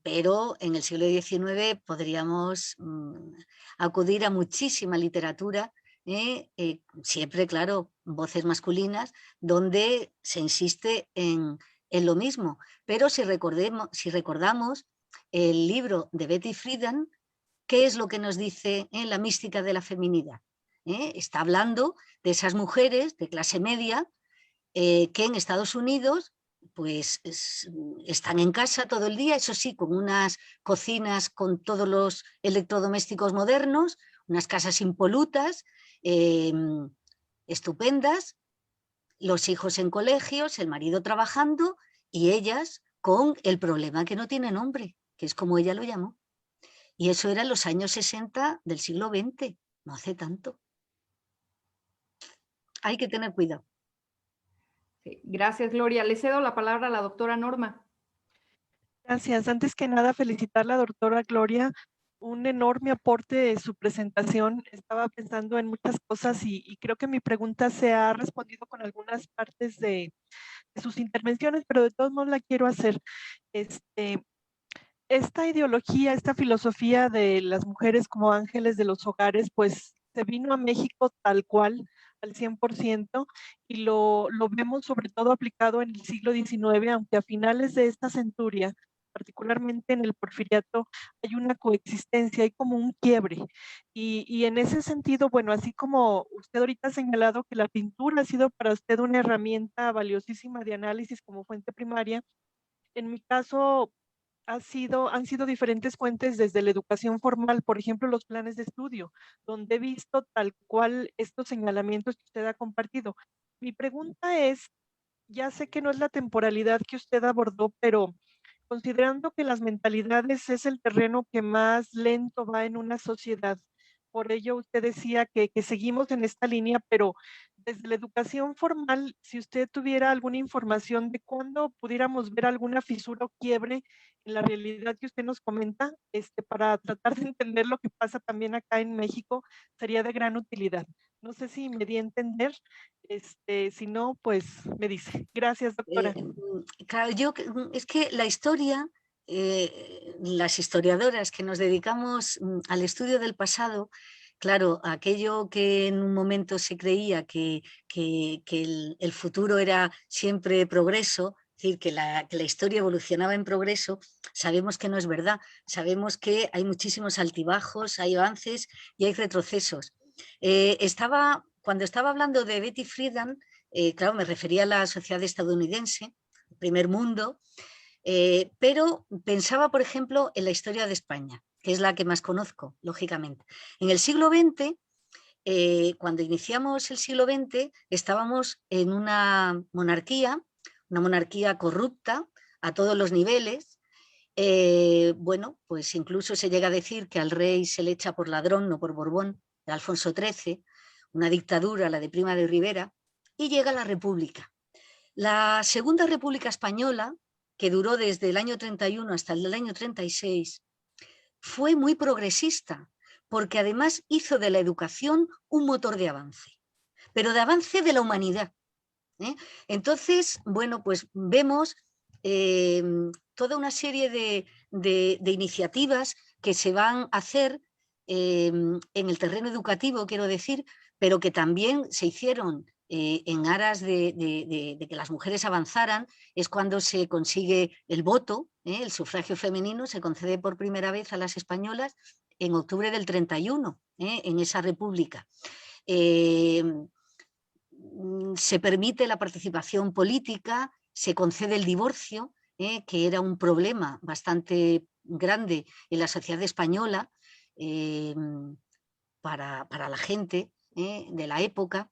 pero en el siglo XIX podríamos acudir a muchísima literatura, siempre, claro, voces masculinas, donde se insiste en lo mismo. Pero si recordamos el libro de Betty Friedan, ¿qué es lo que nos dice en la mística de la feminidad? Está hablando de esas mujeres de clase media que en Estados Unidos pues están en casa todo el día, eso sí, con unas cocinas con todos los electrodomésticos modernos, unas casas impolutas, estupendas, los hijos en colegios, el marido trabajando y ellas con el problema que no tiene nombre, que es como ella lo llamó. Y eso era en los años 60 del siglo XX, no hace tanto. Hay que tener cuidado. Sí, gracias, Gloria. Le cedo la palabra a la doctora Norma. Gracias. Antes que nada, felicitar a la doctora Gloria, un enorme aporte de su presentación. Estaba pensando en muchas cosas y creo que mi pregunta se ha respondido con algunas partes de sus intervenciones, pero de todos modos la quiero hacer. Esta ideología, esta filosofía de las mujeres como ángeles de los hogares, pues se vino a México tal cual, al 100%, y lo vemos sobre todo aplicado en el siglo XIX, aunque a finales de esta centuria, particularmente en el Porfiriato, hay una coexistencia, hay como un quiebre. Y en ese sentido, bueno, así como usted ahorita ha señalado que la pintura ha sido para usted una herramienta valiosísima de análisis como fuente primaria, en mi caso han sido diferentes fuentes desde la educación formal, por ejemplo, los planes de estudio, donde he visto tal cual estos señalamientos que usted ha compartido. Mi pregunta es, ya sé que no es la temporalidad que usted abordó, pero considerando que las mentalidades es el terreno que más lento va en una sociedad, por ello usted decía que seguimos en esta línea, pero desde la educación formal, si usted tuviera alguna información de cuándo pudiéramos ver alguna fisura o quiebre en la realidad que usted nos comenta, para tratar de entender lo que pasa también acá en México, sería de gran utilidad. No sé si me di a entender, si no, pues me dice. Gracias, doctora. Claro, es que la historia, las historiadoras que nos dedicamos al estudio del pasado, claro, aquello que en un momento se creía que el futuro era siempre progreso, Es decir, que la historia evolucionaba en progreso, sabemos que no es verdad. Sabemos que hay muchísimos altibajos, hay avances y hay retrocesos. Cuando estaba hablando de Betty Friedan, claro, me refería a la sociedad estadounidense, el primer mundo, pero pensaba, por ejemplo, en la historia de España, que es la que más conozco, lógicamente. En el siglo XX, cuando iniciamos el siglo XX, estábamos en una monarquía corrupta a todos los niveles. Bueno, pues incluso se llega a decir que al rey se le echa por ladrón, no por Borbón, de Alfonso XIII, una dictadura, la de Primo de Rivera, y llega la República. La Segunda República Española, que duró desde el año 31 hasta el año 36, fue muy progresista, porque además hizo de la educación un motor de avance, pero de avance de la humanidad. Entonces, bueno, pues vemos toda una serie de iniciativas que se van a hacer en el terreno educativo, quiero decir, pero que también se hicieron en aras de que las mujeres avanzaran. Es cuando se consigue el voto, el sufragio femenino se concede por primera vez a las españolas en octubre del 31, en esa república. Se permite la participación política, se concede el divorcio, que era un problema bastante grande en la sociedad española para la gente de la época.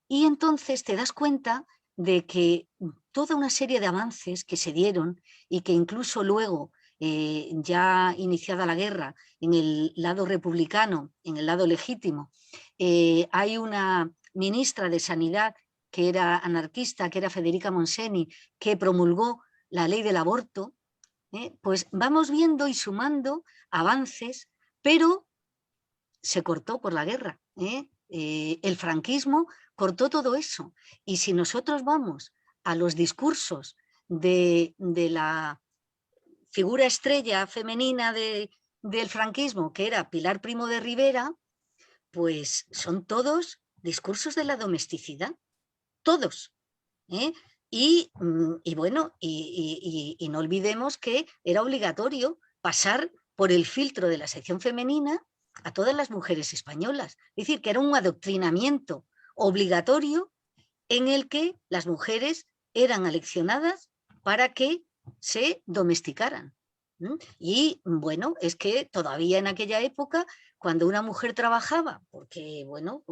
Y entonces te das cuenta de que toda una serie de avances que se dieron y que incluso luego, ya iniciada la guerra, en el lado republicano, en el lado legítimo, hay una ministra de Sanidad que era anarquista, que era Federica Monseni, que promulgó la ley del aborto. Pues vamos viendo y sumando avances, pero se cortó por la guerra. El franquismo cortó todo eso. Y si nosotros vamos a los discursos de la figura estrella femenina del franquismo, que era Pilar Primo de Rivera, pues son todos discursos de la domesticidad, todos. Y bueno, y no olvidemos que era obligatorio pasar por el filtro de la sección femenina a todas las mujeres españolas. Es decir, que era un adoctrinamiento obligatorio en el que las mujeres eran aleccionadas para que se domesticaran. Y bueno, es que todavía en aquella época, cuando una mujer trabajaba, porque bueno,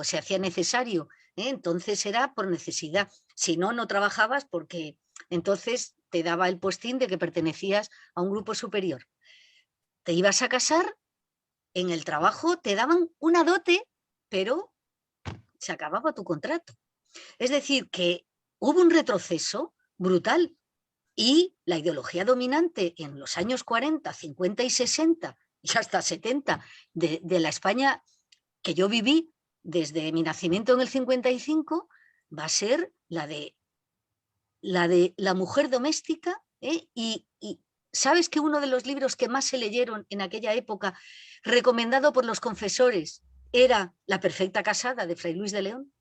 se hacía necesario, entonces era por necesidad. Si no, no trabajabas porque entonces te daba el postín de que pertenecías a un grupo superior. Te ibas a casar, en el trabajo te daban una dote, pero se acababa tu contrato. Es decir, que hubo un retroceso brutal. Y la ideología dominante en los años 40, 50 y 60 y hasta 70 de la España que yo viví desde mi nacimiento en el 55 va a ser la de la mujer doméstica. Y ¿sabes que uno de los libros que más se leyeron en aquella época, recomendado por los confesores, era La perfecta casada de Fray Luis de León?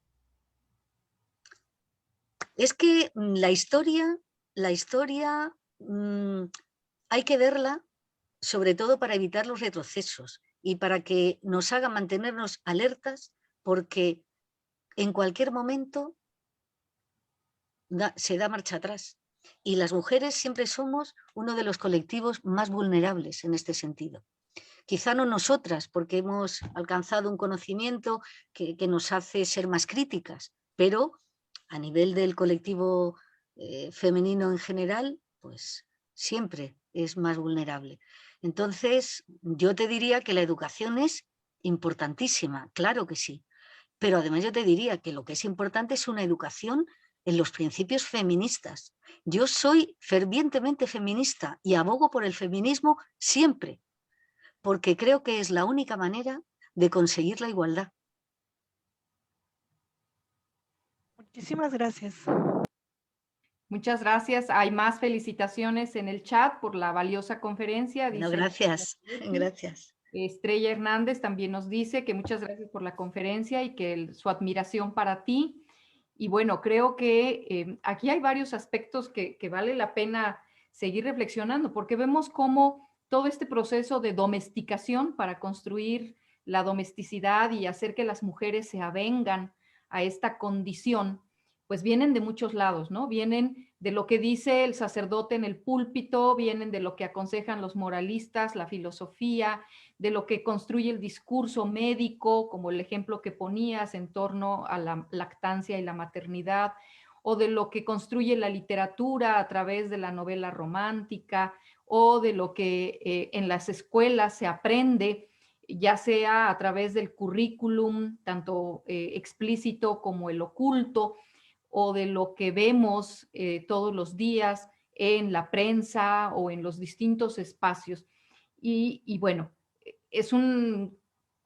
Es que la historia hay que verla sobre todo para evitar los retrocesos y para que nos haga mantenernos alertas, porque en cualquier momento se da marcha atrás. Y las mujeres siempre somos uno de los colectivos más vulnerables en este sentido. Quizá no nosotras, porque hemos alcanzado un conocimiento que nos hace ser más críticas, pero a nivel del colectivo femenino en general, pues siempre es más vulnerable. Entonces, yo te diría que la educación es importantísima, claro que sí, pero además yo te diría que lo que es importante es una educación en los principios feministas. Yo soy fervientemente feminista y abogo por el feminismo siempre, porque creo que es la única manera de conseguir la igualdad. Muchísimas gracias. Muchas gracias. Hay más felicitaciones en el chat por la valiosa conferencia. Bueno, Dice gracias, gracias. Estrella Hernández también nos dice que muchas gracias por la conferencia y que su admiración para ti. Y bueno, creo que aquí hay varios aspectos que vale la pena seguir reflexionando, porque vemos cómo todo este proceso de domesticación para construir la domesticidad y hacer que las mujeres se avengan a esta condición, pues vienen de muchos lados, ¿no? Vienen de lo que dice el sacerdote en el púlpito, vienen de lo que aconsejan los moralistas, la filosofía, de lo que construye el discurso médico, como el ejemplo que ponías en torno a la lactancia y la maternidad, o de lo que construye la literatura a través de la novela romántica, o de lo que en las escuelas se aprende, ya sea a través del currículum, tanto explícito como el oculto, o de lo que vemos todos los días en la prensa o en los distintos espacios. Y bueno, es un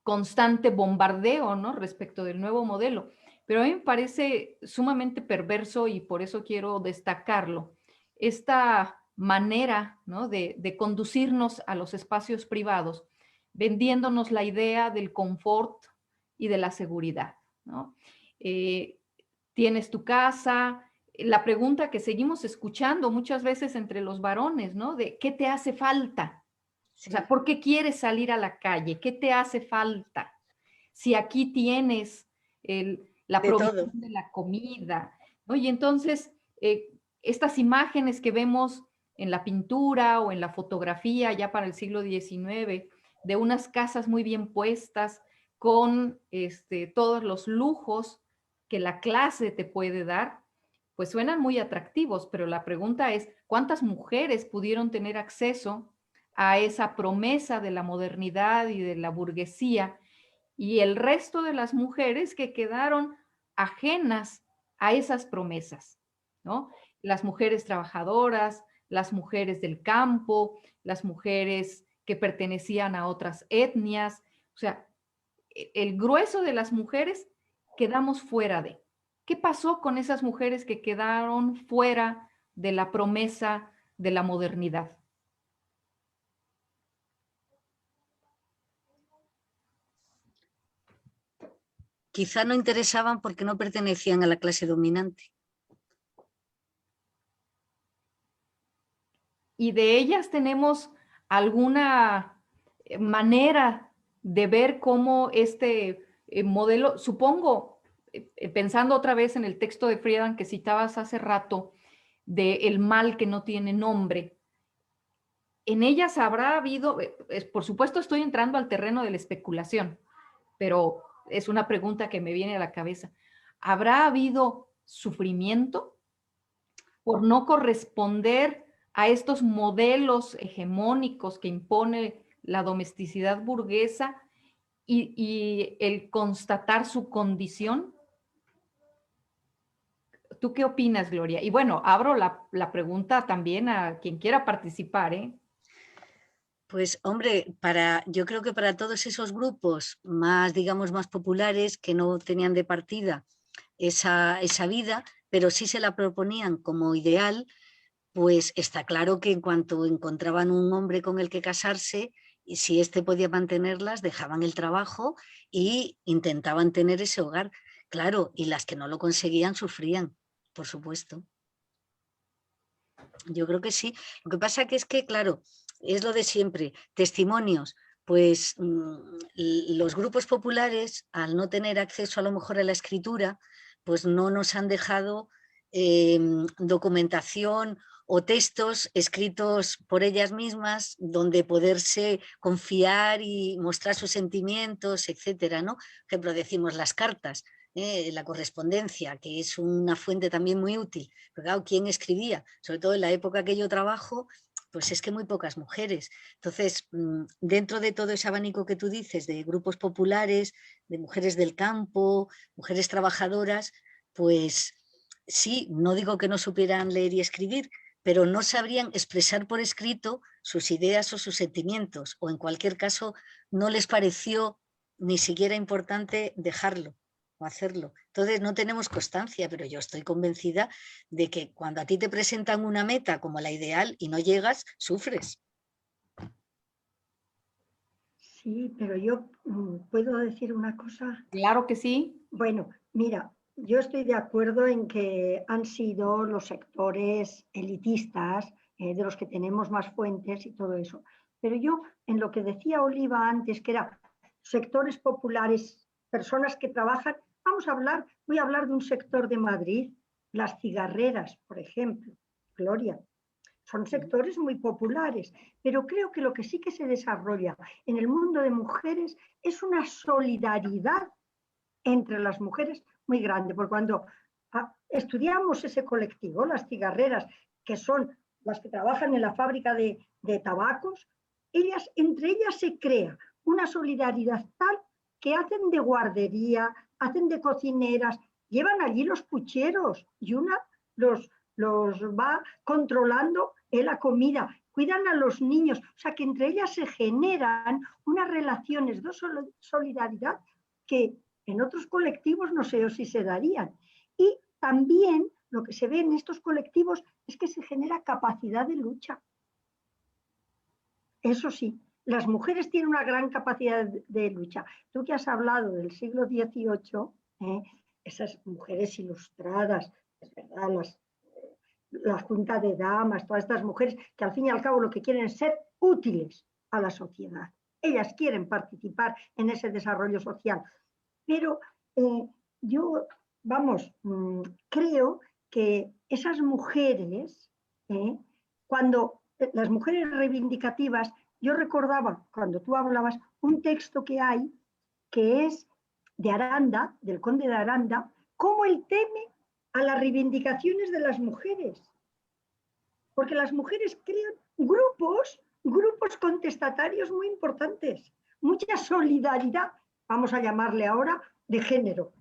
constante bombardeo, ¿no? Respecto del nuevo modelo. Pero a mí me parece sumamente perverso y por eso quiero destacarlo. Esta manera, ¿no? de conducirnos a los espacios privados, vendiéndonos la idea del confort y de la seguridad, ¿no? Tienes tu casa, la pregunta que seguimos escuchando muchas veces entre los varones, ¿no? De ¿qué te hace falta? O sea, Sí, ¿por qué quieres salir a la calle? ¿Qué te hace falta? Si aquí tienes la de provisión todo. de la comida, ¿no? Y entonces, estas imágenes que vemos en la pintura o en la fotografía ya para el siglo XIX, de unas casas muy bien puestas, con todos los lujos que la clase te puede dar, pues suenan muy atractivos, pero la pregunta es, ¿cuántas mujeres pudieron tener acceso a esa promesa de la modernidad y de la burguesía, y el resto de las mujeres que quedaron ajenas a esas promesas, ¿no? Las mujeres trabajadoras, las mujeres del campo, las mujeres que pertenecían a otras etnias, o sea, el grueso de las mujeres quedamos fuera de. ¿Qué pasó con esas mujeres que quedaron fuera de la promesa de la modernidad? Quizá no interesaban porque no pertenecían a la clase dominante. Y de ellas tenemos alguna manera de ver cómo este modelo, supongo, pensando otra vez en el texto de Friedan que citabas hace rato, de el mal que no tiene nombre, en ellas habrá habido, por supuesto estoy entrando al terreno de la especulación, pero es una pregunta que me viene a la cabeza. ¿Habrá habido sufrimiento por no corresponder a estos modelos hegemónicos que impone la domesticidad burguesa y el constatar su condición? ¿Tú qué opinas, Gloria? Y bueno, abro la pregunta también a quien quiera participar, ¿eh? Pues hombre, yo creo que para todos esos grupos más, digamos, más populares que no tenían de partida esa vida, pero sí se la proponían como ideal, pues está claro que en cuanto encontraban un hombre con el que casarse, y si éste podía mantenerlas, dejaban el trabajo y intentaban tener ese hogar. Claro, y las que no lo conseguían sufrían, por supuesto. Yo creo que sí. Lo que pasa que es que, claro, es lo de siempre, testimonios. Pues los grupos populares, al no tener acceso a lo mejor a la escritura, pues no nos han dejado documentación o textos escritos por ellas mismas donde poderse confiar y mostrar sus sentimientos, etcétera, ¿no? Por ejemplo, decimos las cartas, la correspondencia, que es una fuente también muy útil. Pero claro, ¿quién escribía? Sobre todo en la época que yo trabajo, pues es que muy pocas mujeres. Entonces, dentro de todo ese abanico que tú dices, de grupos populares, de mujeres del campo, mujeres trabajadoras, pues sí, no digo que no supieran leer y escribir, pero no sabrían expresar por escrito sus ideas o sus sentimientos, o en cualquier caso no les pareció ni siquiera importante dejarlo o hacerlo. Entonces no tenemos constancia, pero yo estoy convencida de que cuando a ti te presentan una meta como la ideal y no llegas, sufres. Sí, pero yo puedo decir una cosa. Claro que sí. Bueno, mira, Yo estoy de acuerdo en que han sido los sectores elitistas, de los que tenemos más fuentes y todo eso. Pero yo, en lo que decía Oliva antes, que era sectores populares, personas que trabajan, voy a hablar de un sector de Madrid, las cigarreras, por ejemplo, Gloria. Son sectores muy populares, pero creo que lo que sí que se desarrolla en el mundo de mujeres es una solidaridad entre las mujeres muy grande, porque cuando estudiamos ese colectivo, las cigarreras, que son las que trabajan en la fábrica de tabacos, entre ellas se crea una solidaridad tal que hacen de guardería, hacen de cocineras, llevan allí los pucheros y una los va controlando la comida, cuidan a los niños, o sea que entre ellas se generan unas relaciones de solidaridad que en otros colectivos no sé si se darían. Y también lo que se ve en estos colectivos es que se genera capacidad de lucha. Eso sí, las mujeres tienen una gran capacidad de lucha. Tú que has hablado del siglo XVIII, esas mujeres ilustradas, es verdad, la Junta de Damas, todas estas mujeres que al fin y al cabo lo que quieren es ser útiles a la sociedad. Ellas quieren participar en ese desarrollo social. Pero yo, creo que esas mujeres, cuando las mujeres reivindicativas, yo recordaba, cuando tú hablabas, un texto que hay, que es de Aranda, del conde de Aranda, cómo él teme a las reivindicaciones de las mujeres. Porque las mujeres crean grupos contestatarios muy importantes, mucha solidaridad, vamos a llamarle ahora, de género,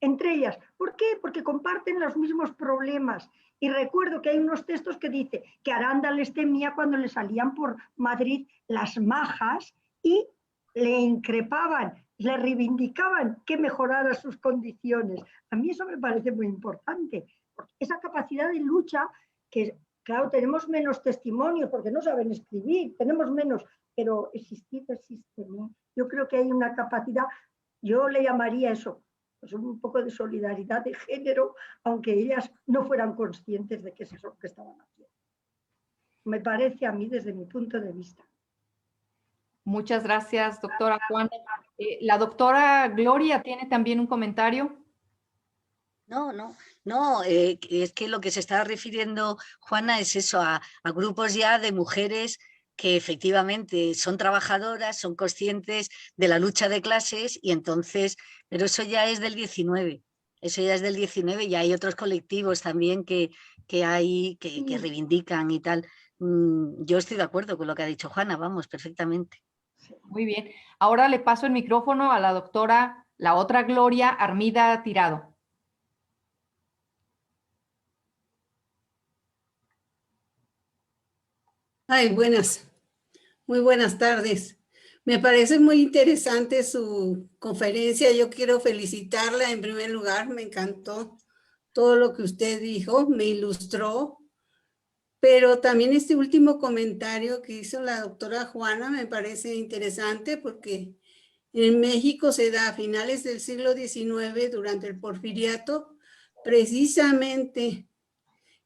entre ellas. ¿Por qué? Porque comparten los mismos problemas. Y recuerdo que hay unos textos que dice que Aranda les temía cuando le salían por Madrid las majas y le increpaban, le reivindicaban que mejorara sus condiciones. A mí eso me parece muy importante, porque esa capacidad de lucha que, claro, tenemos menos testimonios porque no saben escribir, tenemos menos, pero existir existe, ¿no? Yo creo que hay una capacidad, yo le llamaría eso, pues un poco de solidaridad de género, aunque ellas no fueran conscientes de que es eso lo que estaban haciendo. Me parece a mí desde mi punto de vista. Muchas gracias, doctora Juana. La doctora Gloria tiene también un comentario. No, es que lo que se está refiriendo Juana es eso, a grupos ya de mujeres que efectivamente son trabajadoras, son conscientes de la lucha de clases y entonces, pero eso ya es del 19, eso ya es del 19 y hay otros colectivos también que reivindican y tal. Yo estoy de acuerdo con lo que ha dicho Juana, vamos, perfectamente. Muy bien. Ahora le paso el micrófono a la doctora, la otra Gloria Armida Tirado. Ay, muy buenas tardes. Me parece muy interesante su conferencia. Yo quiero felicitarla en primer lugar. Me encantó todo lo que usted dijo, me ilustró. Pero también este último comentario que hizo la doctora Juana me parece interesante porque en México se da a finales del siglo XIX, durante el Porfiriato, precisamente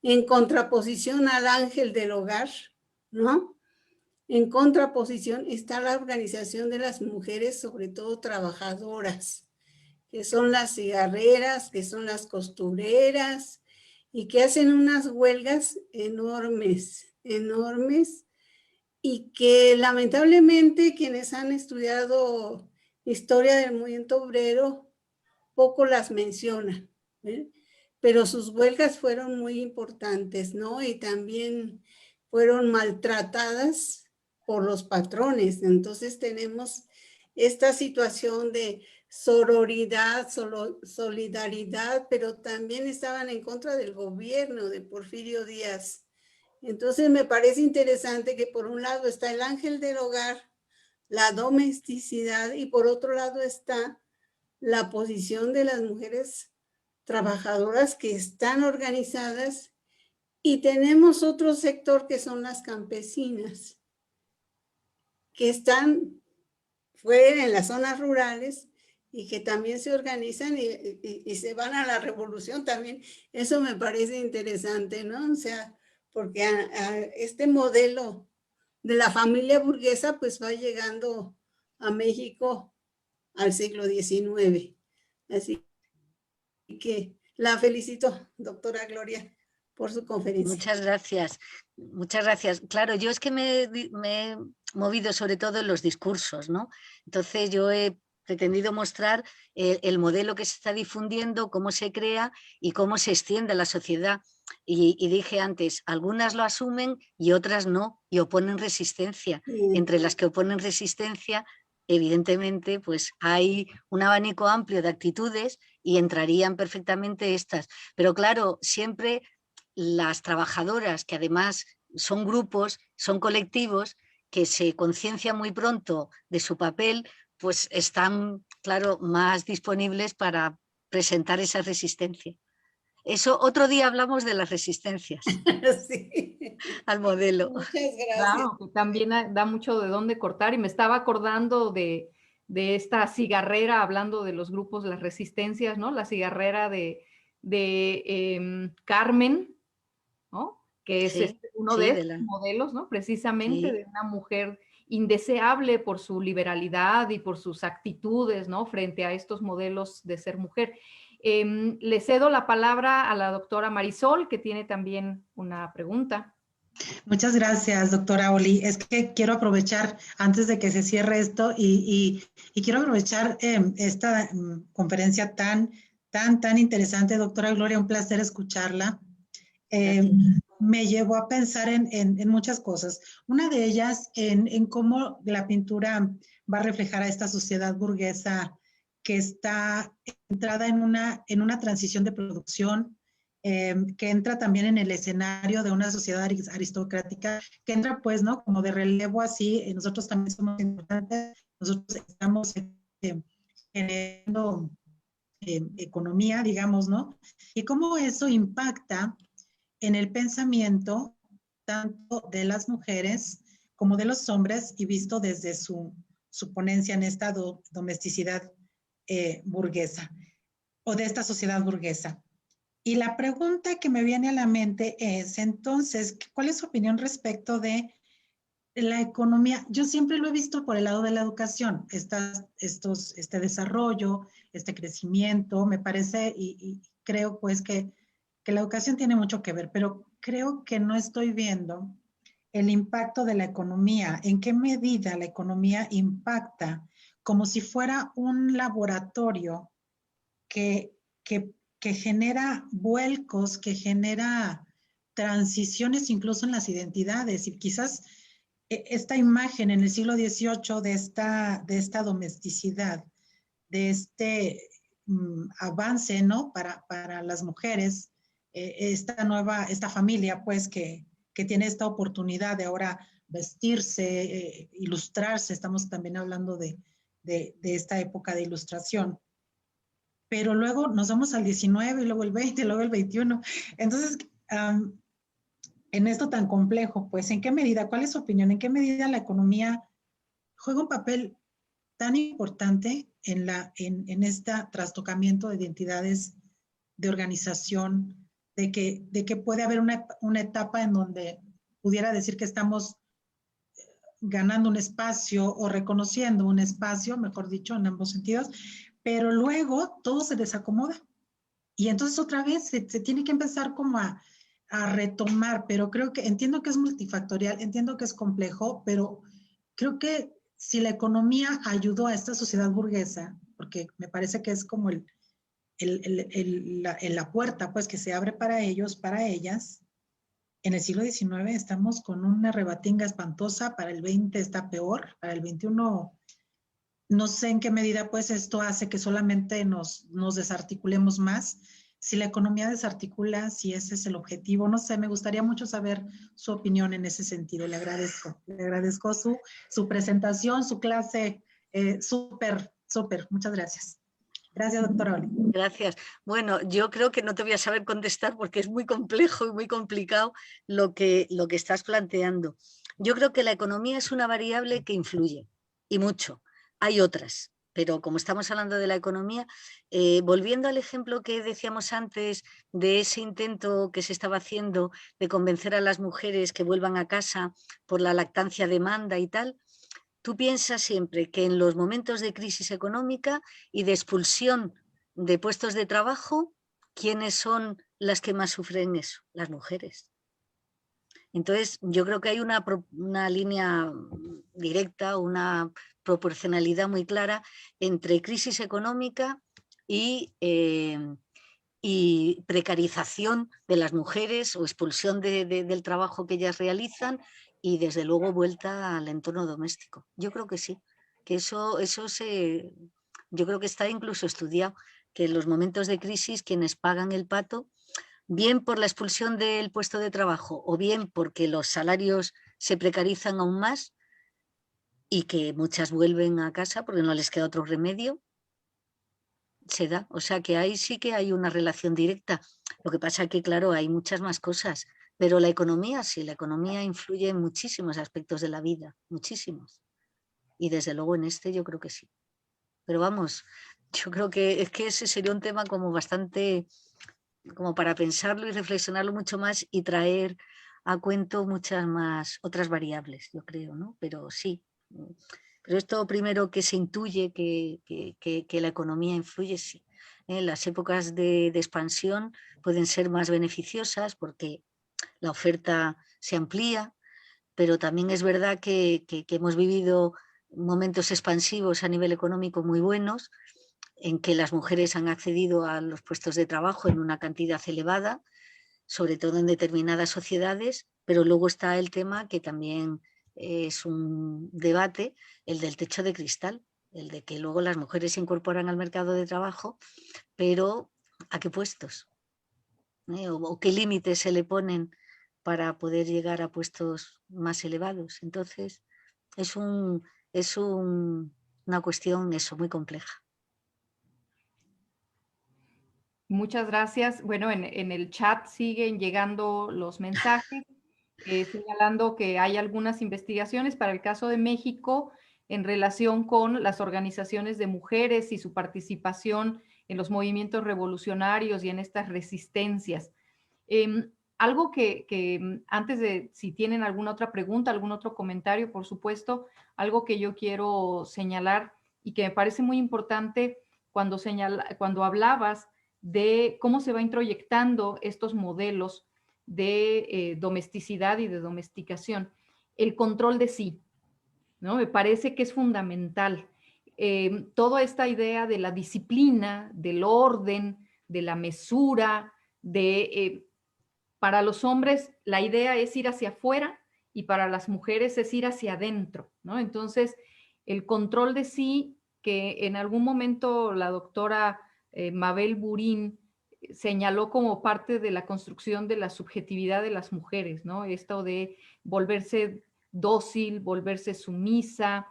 en contraposición al ángel del hogar, ¿no? En contraposición está la organización de las mujeres, sobre todo trabajadoras, que son las cigarreras, que son las costureras, y que hacen unas huelgas enormes, y que lamentablemente quienes han estudiado historia del movimiento obrero poco las mencionan, ¿eh? Pero sus huelgas fueron muy importantes, ¿no? Y también fueron maltratadas por los patrones. Entonces tenemos esta situación de sororidad, solidaridad, pero también estaban en contra del gobierno de Porfirio Díaz. Entonces me parece interesante que por un lado está el ángel del hogar, la domesticidad, y por otro lado está la posición de las mujeres trabajadoras que están organizadas, y tenemos otro sector que son las campesinas, que están fuera en las zonas rurales y que también se organizan y se van a la revolución también. Eso me parece interesante, ¿no? O sea, porque a este modelo de la familia burguesa pues va llegando a México al siglo XIX. Así que la felicito, doctora Gloria, por su conferencia. Muchas gracias, muchas gracias. Claro, yo es que me he movido sobre todo en los discursos, ¿no? Entonces yo he pretendido mostrar el modelo que se está difundiendo, cómo se crea y cómo se extiende a la sociedad. Y dije antes, algunas lo asumen y otras no, y oponen resistencia. Entre las que oponen resistencia, evidentemente, pues hay un abanico amplio de actitudes y entrarían perfectamente estas. Pero claro, siempre las trabajadoras, que además son grupos, son colectivos, que se conciencian muy pronto de su papel, pues están, claro, más disponibles para presentar esa resistencia. Eso, otro día hablamos de las resistencias Sí. al modelo. Muchas gracias. Claro, que también da mucho de dónde cortar, y me estaba acordando de esta cigarrera, hablando de los grupos, las resistencias, ¿no? La cigarrera de Carmen, ¿no? Que es Sí, uno sí, de de estos la... modelos, ¿no? Precisamente Sí. de una mujer indeseable por su liberalidad y por sus actitudes, ¿no? Frente a estos modelos de ser mujer. Le cedo la palabra a la doctora Marisol, que tiene también una pregunta. Muchas gracias, doctora Oli. Es que quiero aprovechar, antes de que se cierre esto, y quiero aprovechar esta conferencia tan interesante, doctora Gloria, un placer escucharla. Me llevó a pensar en muchas cosas. Una de ellas, en cómo la pintura va a reflejar a esta sociedad burguesa que está entrada en una transición de producción, que entra también en el escenario de una sociedad aristocrática, que entra pues, ¿no? Como de relevo así, nosotros también somos importantes, nosotros estamos generando economía, digamos, ¿no? Y cómo eso impacta en el pensamiento tanto de las mujeres como de los hombres, y visto desde su ponencia en esta domesticidad burguesa, o de esta sociedad burguesa. Y la pregunta que me viene a la mente es, entonces, ¿cuál es su opinión respecto de la economía? Yo siempre lo he visto por el lado de la educación, este desarrollo, este crecimiento, me parece, y creo pues que la educación tiene mucho que ver, pero creo que no estoy viendo el impacto de la economía, en qué medida la economía impacta, como si fuera un laboratorio que genera vuelcos, que genera transiciones incluso en las identidades, y quizás esta imagen en el siglo XVIII de esta domesticidad, de este avance, ¿no? Para las mujeres, esta familia, pues, que tiene esta oportunidad de ahora vestirse, ilustrarse. Estamos también hablando de esta época de ilustración. Pero luego nos vamos al 19 y luego el 20 y luego el 21. Entonces, en esto tan complejo, pues, ¿en qué medida, cuál es su opinión, en qué medida la economía juega un papel tan importante en este trastocamiento de identidades, de organización, de que puede haber una etapa en donde pudiera decir que estamos ganando un espacio o reconociendo un espacio, mejor dicho, en ambos sentidos, pero luego todo se desacomoda. Y entonces otra vez se tiene que empezar como a retomar, pero entiendo que es multifactorial, entiendo que es complejo, pero creo que si la economía ayudó a esta sociedad burguesa, porque me parece que es como la puerta pues que se abre para ellos, para ellas, en el siglo XIX estamos con una rebatinga espantosa, para el 20 está peor, para el 21 no sé en qué medida pues esto hace que solamente nos desarticulemos más. Si la economía desarticula, si ese es el objetivo, no sé, me gustaría mucho saber su opinión en ese sentido. Le agradezco su presentación, su clase, súper, muchas gracias. Gracias, doctora Oli. Gracias. Bueno, yo creo que no te voy a saber contestar porque es muy complejo y muy complicado lo que estás planteando. Yo creo que la economía es una variable que influye, y mucho. Hay otras pero como estamos hablando de la economía, volviendo al ejemplo que decíamos antes de ese intento que se estaba haciendo de convencer a las mujeres que vuelvan a casa por la lactancia demanda y tal, tú piensas siempre que en los momentos de crisis económica y de expulsión de puestos de trabajo, ¿quiénes son las que más sufren eso? Las mujeres. Entonces, yo creo que hay una línea directa, una proporcionalidad muy clara entre crisis económica y precarización de las mujeres o expulsión del trabajo que ellas realizan y desde luego vuelta al entorno doméstico. Yo creo que sí, que yo creo que está incluso estudiado, que en los momentos de crisis quienes pagan el pato, bien por la expulsión del puesto de trabajo o bien porque los salarios se precarizan aún más y que muchas vuelven a casa porque no les queda otro remedio, se da. O sea que ahí sí que hay una relación directa. Lo que pasa es que, claro, hay muchas más cosas, pero la economía sí, la economía influye en muchísimos aspectos de la vida, muchísimos. Y desde luego en este yo creo que sí. Pero vamos, yo creo que es que ese sería un tema como bastante, como para pensarlo y reflexionarlo mucho más y traer a cuento muchas más otras variables, yo creo, ¿no? Pero sí. Pero esto primero que se intuye que la economía influye, sí. Las épocas de expansión pueden ser más beneficiosas porque la oferta se amplía, pero también es verdad que hemos vivido momentos expansivos a nivel económico muy buenos, en que las mujeres han accedido a los puestos de trabajo en una cantidad elevada, sobre todo en determinadas sociedades, pero luego está el tema que también es un debate, el del techo de cristal, el de que luego las mujeres se incorporan al mercado de trabajo, pero ¿a qué puestos? ¿O qué límites se le ponen para poder llegar a puestos más elevados? Entonces, es una cuestión eso, muy compleja. Muchas gracias. Bueno, en el chat siguen llegando los mensajes señalando que hay algunas investigaciones para el caso de México en relación con las organizaciones de mujeres y su participación en los movimientos revolucionarios y en estas resistencias. Algo que antes de, si tienen alguna otra pregunta, algún otro comentario, por supuesto, algo que yo quiero señalar y que me parece muy importante cuando hablabas de cómo se va introyectando estos modelos de domesticidad y de domesticación. El control de sí, ¿no? Me parece que es fundamental. Toda esta idea de la disciplina, del orden, de la mesura, para los hombres la idea es ir hacia afuera y para las mujeres es ir hacia adentro, ¿no? Entonces, el control de sí, que en algún momento la doctora Mabel Burín señaló como parte de la construcción de la subjetividad de las mujeres, ¿no? Esto de volverse dócil, volverse sumisa,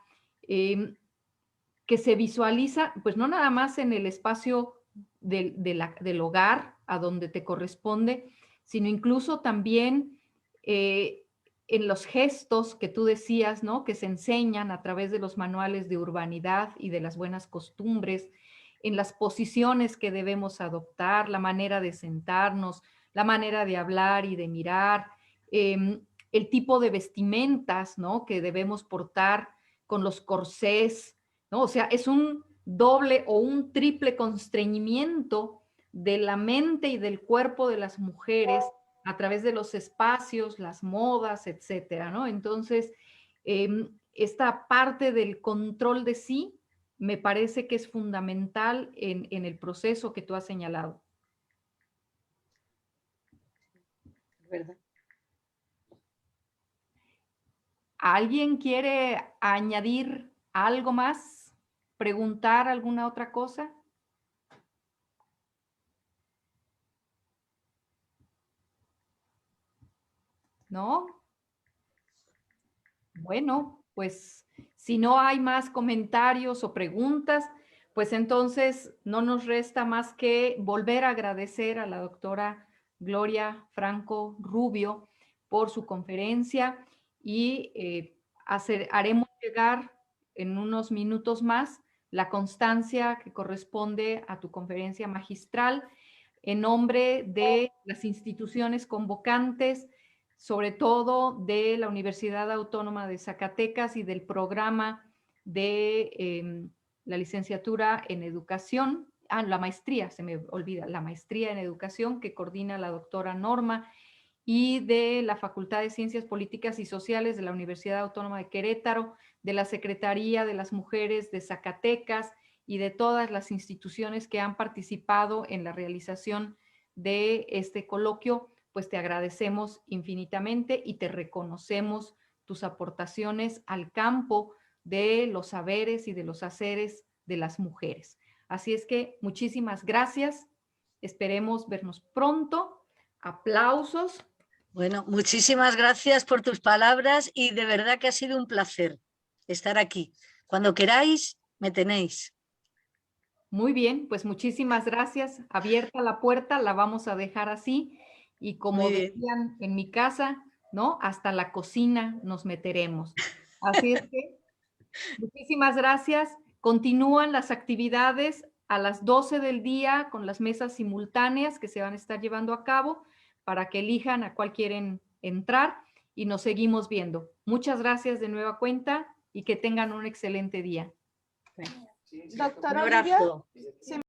que se visualiza, pues no nada más en el espacio del hogar, a donde te corresponde, sino incluso también en los gestos que tú decías, ¿no? Que se enseñan a través de los manuales de urbanidad y de las buenas costumbres, en las posiciones que debemos adoptar, la manera de sentarnos, la manera de hablar y de mirar, el tipo de vestimentas, ¿no? Que debemos portar con los corsés, ¿no? O sea, es un doble o un triple constreñimiento de la mente y del cuerpo de las mujeres a través de los espacios, las modas, etcétera, ¿no? Entonces, esta parte del control de sí me parece que es fundamental en el proceso que tú has señalado. ¿Verdad? ¿Alguien quiere añadir algo más? ¿Preguntar alguna otra cosa? ¿No? Bueno, pues si no hay más comentarios o preguntas, pues entonces no nos resta más que volver a agradecer a la doctora Gloria Franco Rubio por su conferencia y haremos llegar en unos minutos más la constancia que corresponde a tu conferencia magistral, en nombre de las instituciones convocantes, sobre todo de la Universidad Autónoma de Zacatecas y del programa de la licenciatura en educación, la maestría, se me olvida, la maestría en educación que coordina la doctora Norma, y de la Facultad de Ciencias Políticas y Sociales de la Universidad Autónoma de Querétaro, de la Secretaría de las Mujeres de Zacatecas y de todas las instituciones que han participado en la realización de este coloquio, pues te agradecemos infinitamente y te reconocemos tus aportaciones al campo de los saberes y de los haceres de las mujeres. Así es que muchísimas gracias. Esperemos vernos pronto. Aplausos. Bueno, muchísimas gracias por tus palabras y de verdad que ha sido un placer estar aquí. Cuando queráis, me tenéis. Muy bien, pues muchísimas gracias. Abierta la puerta, la vamos a dejar así. Y como Muy bien. decían en mi casa, ¿no? Hasta la cocina nos meteremos. Así es que muchísimas gracias. Continúan las actividades a las 12 del día con las mesas simultáneas que se van a estar llevando a cabo para que elijan a cuál quieren entrar y nos seguimos viendo. Muchas gracias de nueva cuenta y que tengan un excelente día. Un Doctora abrazo. Olivia,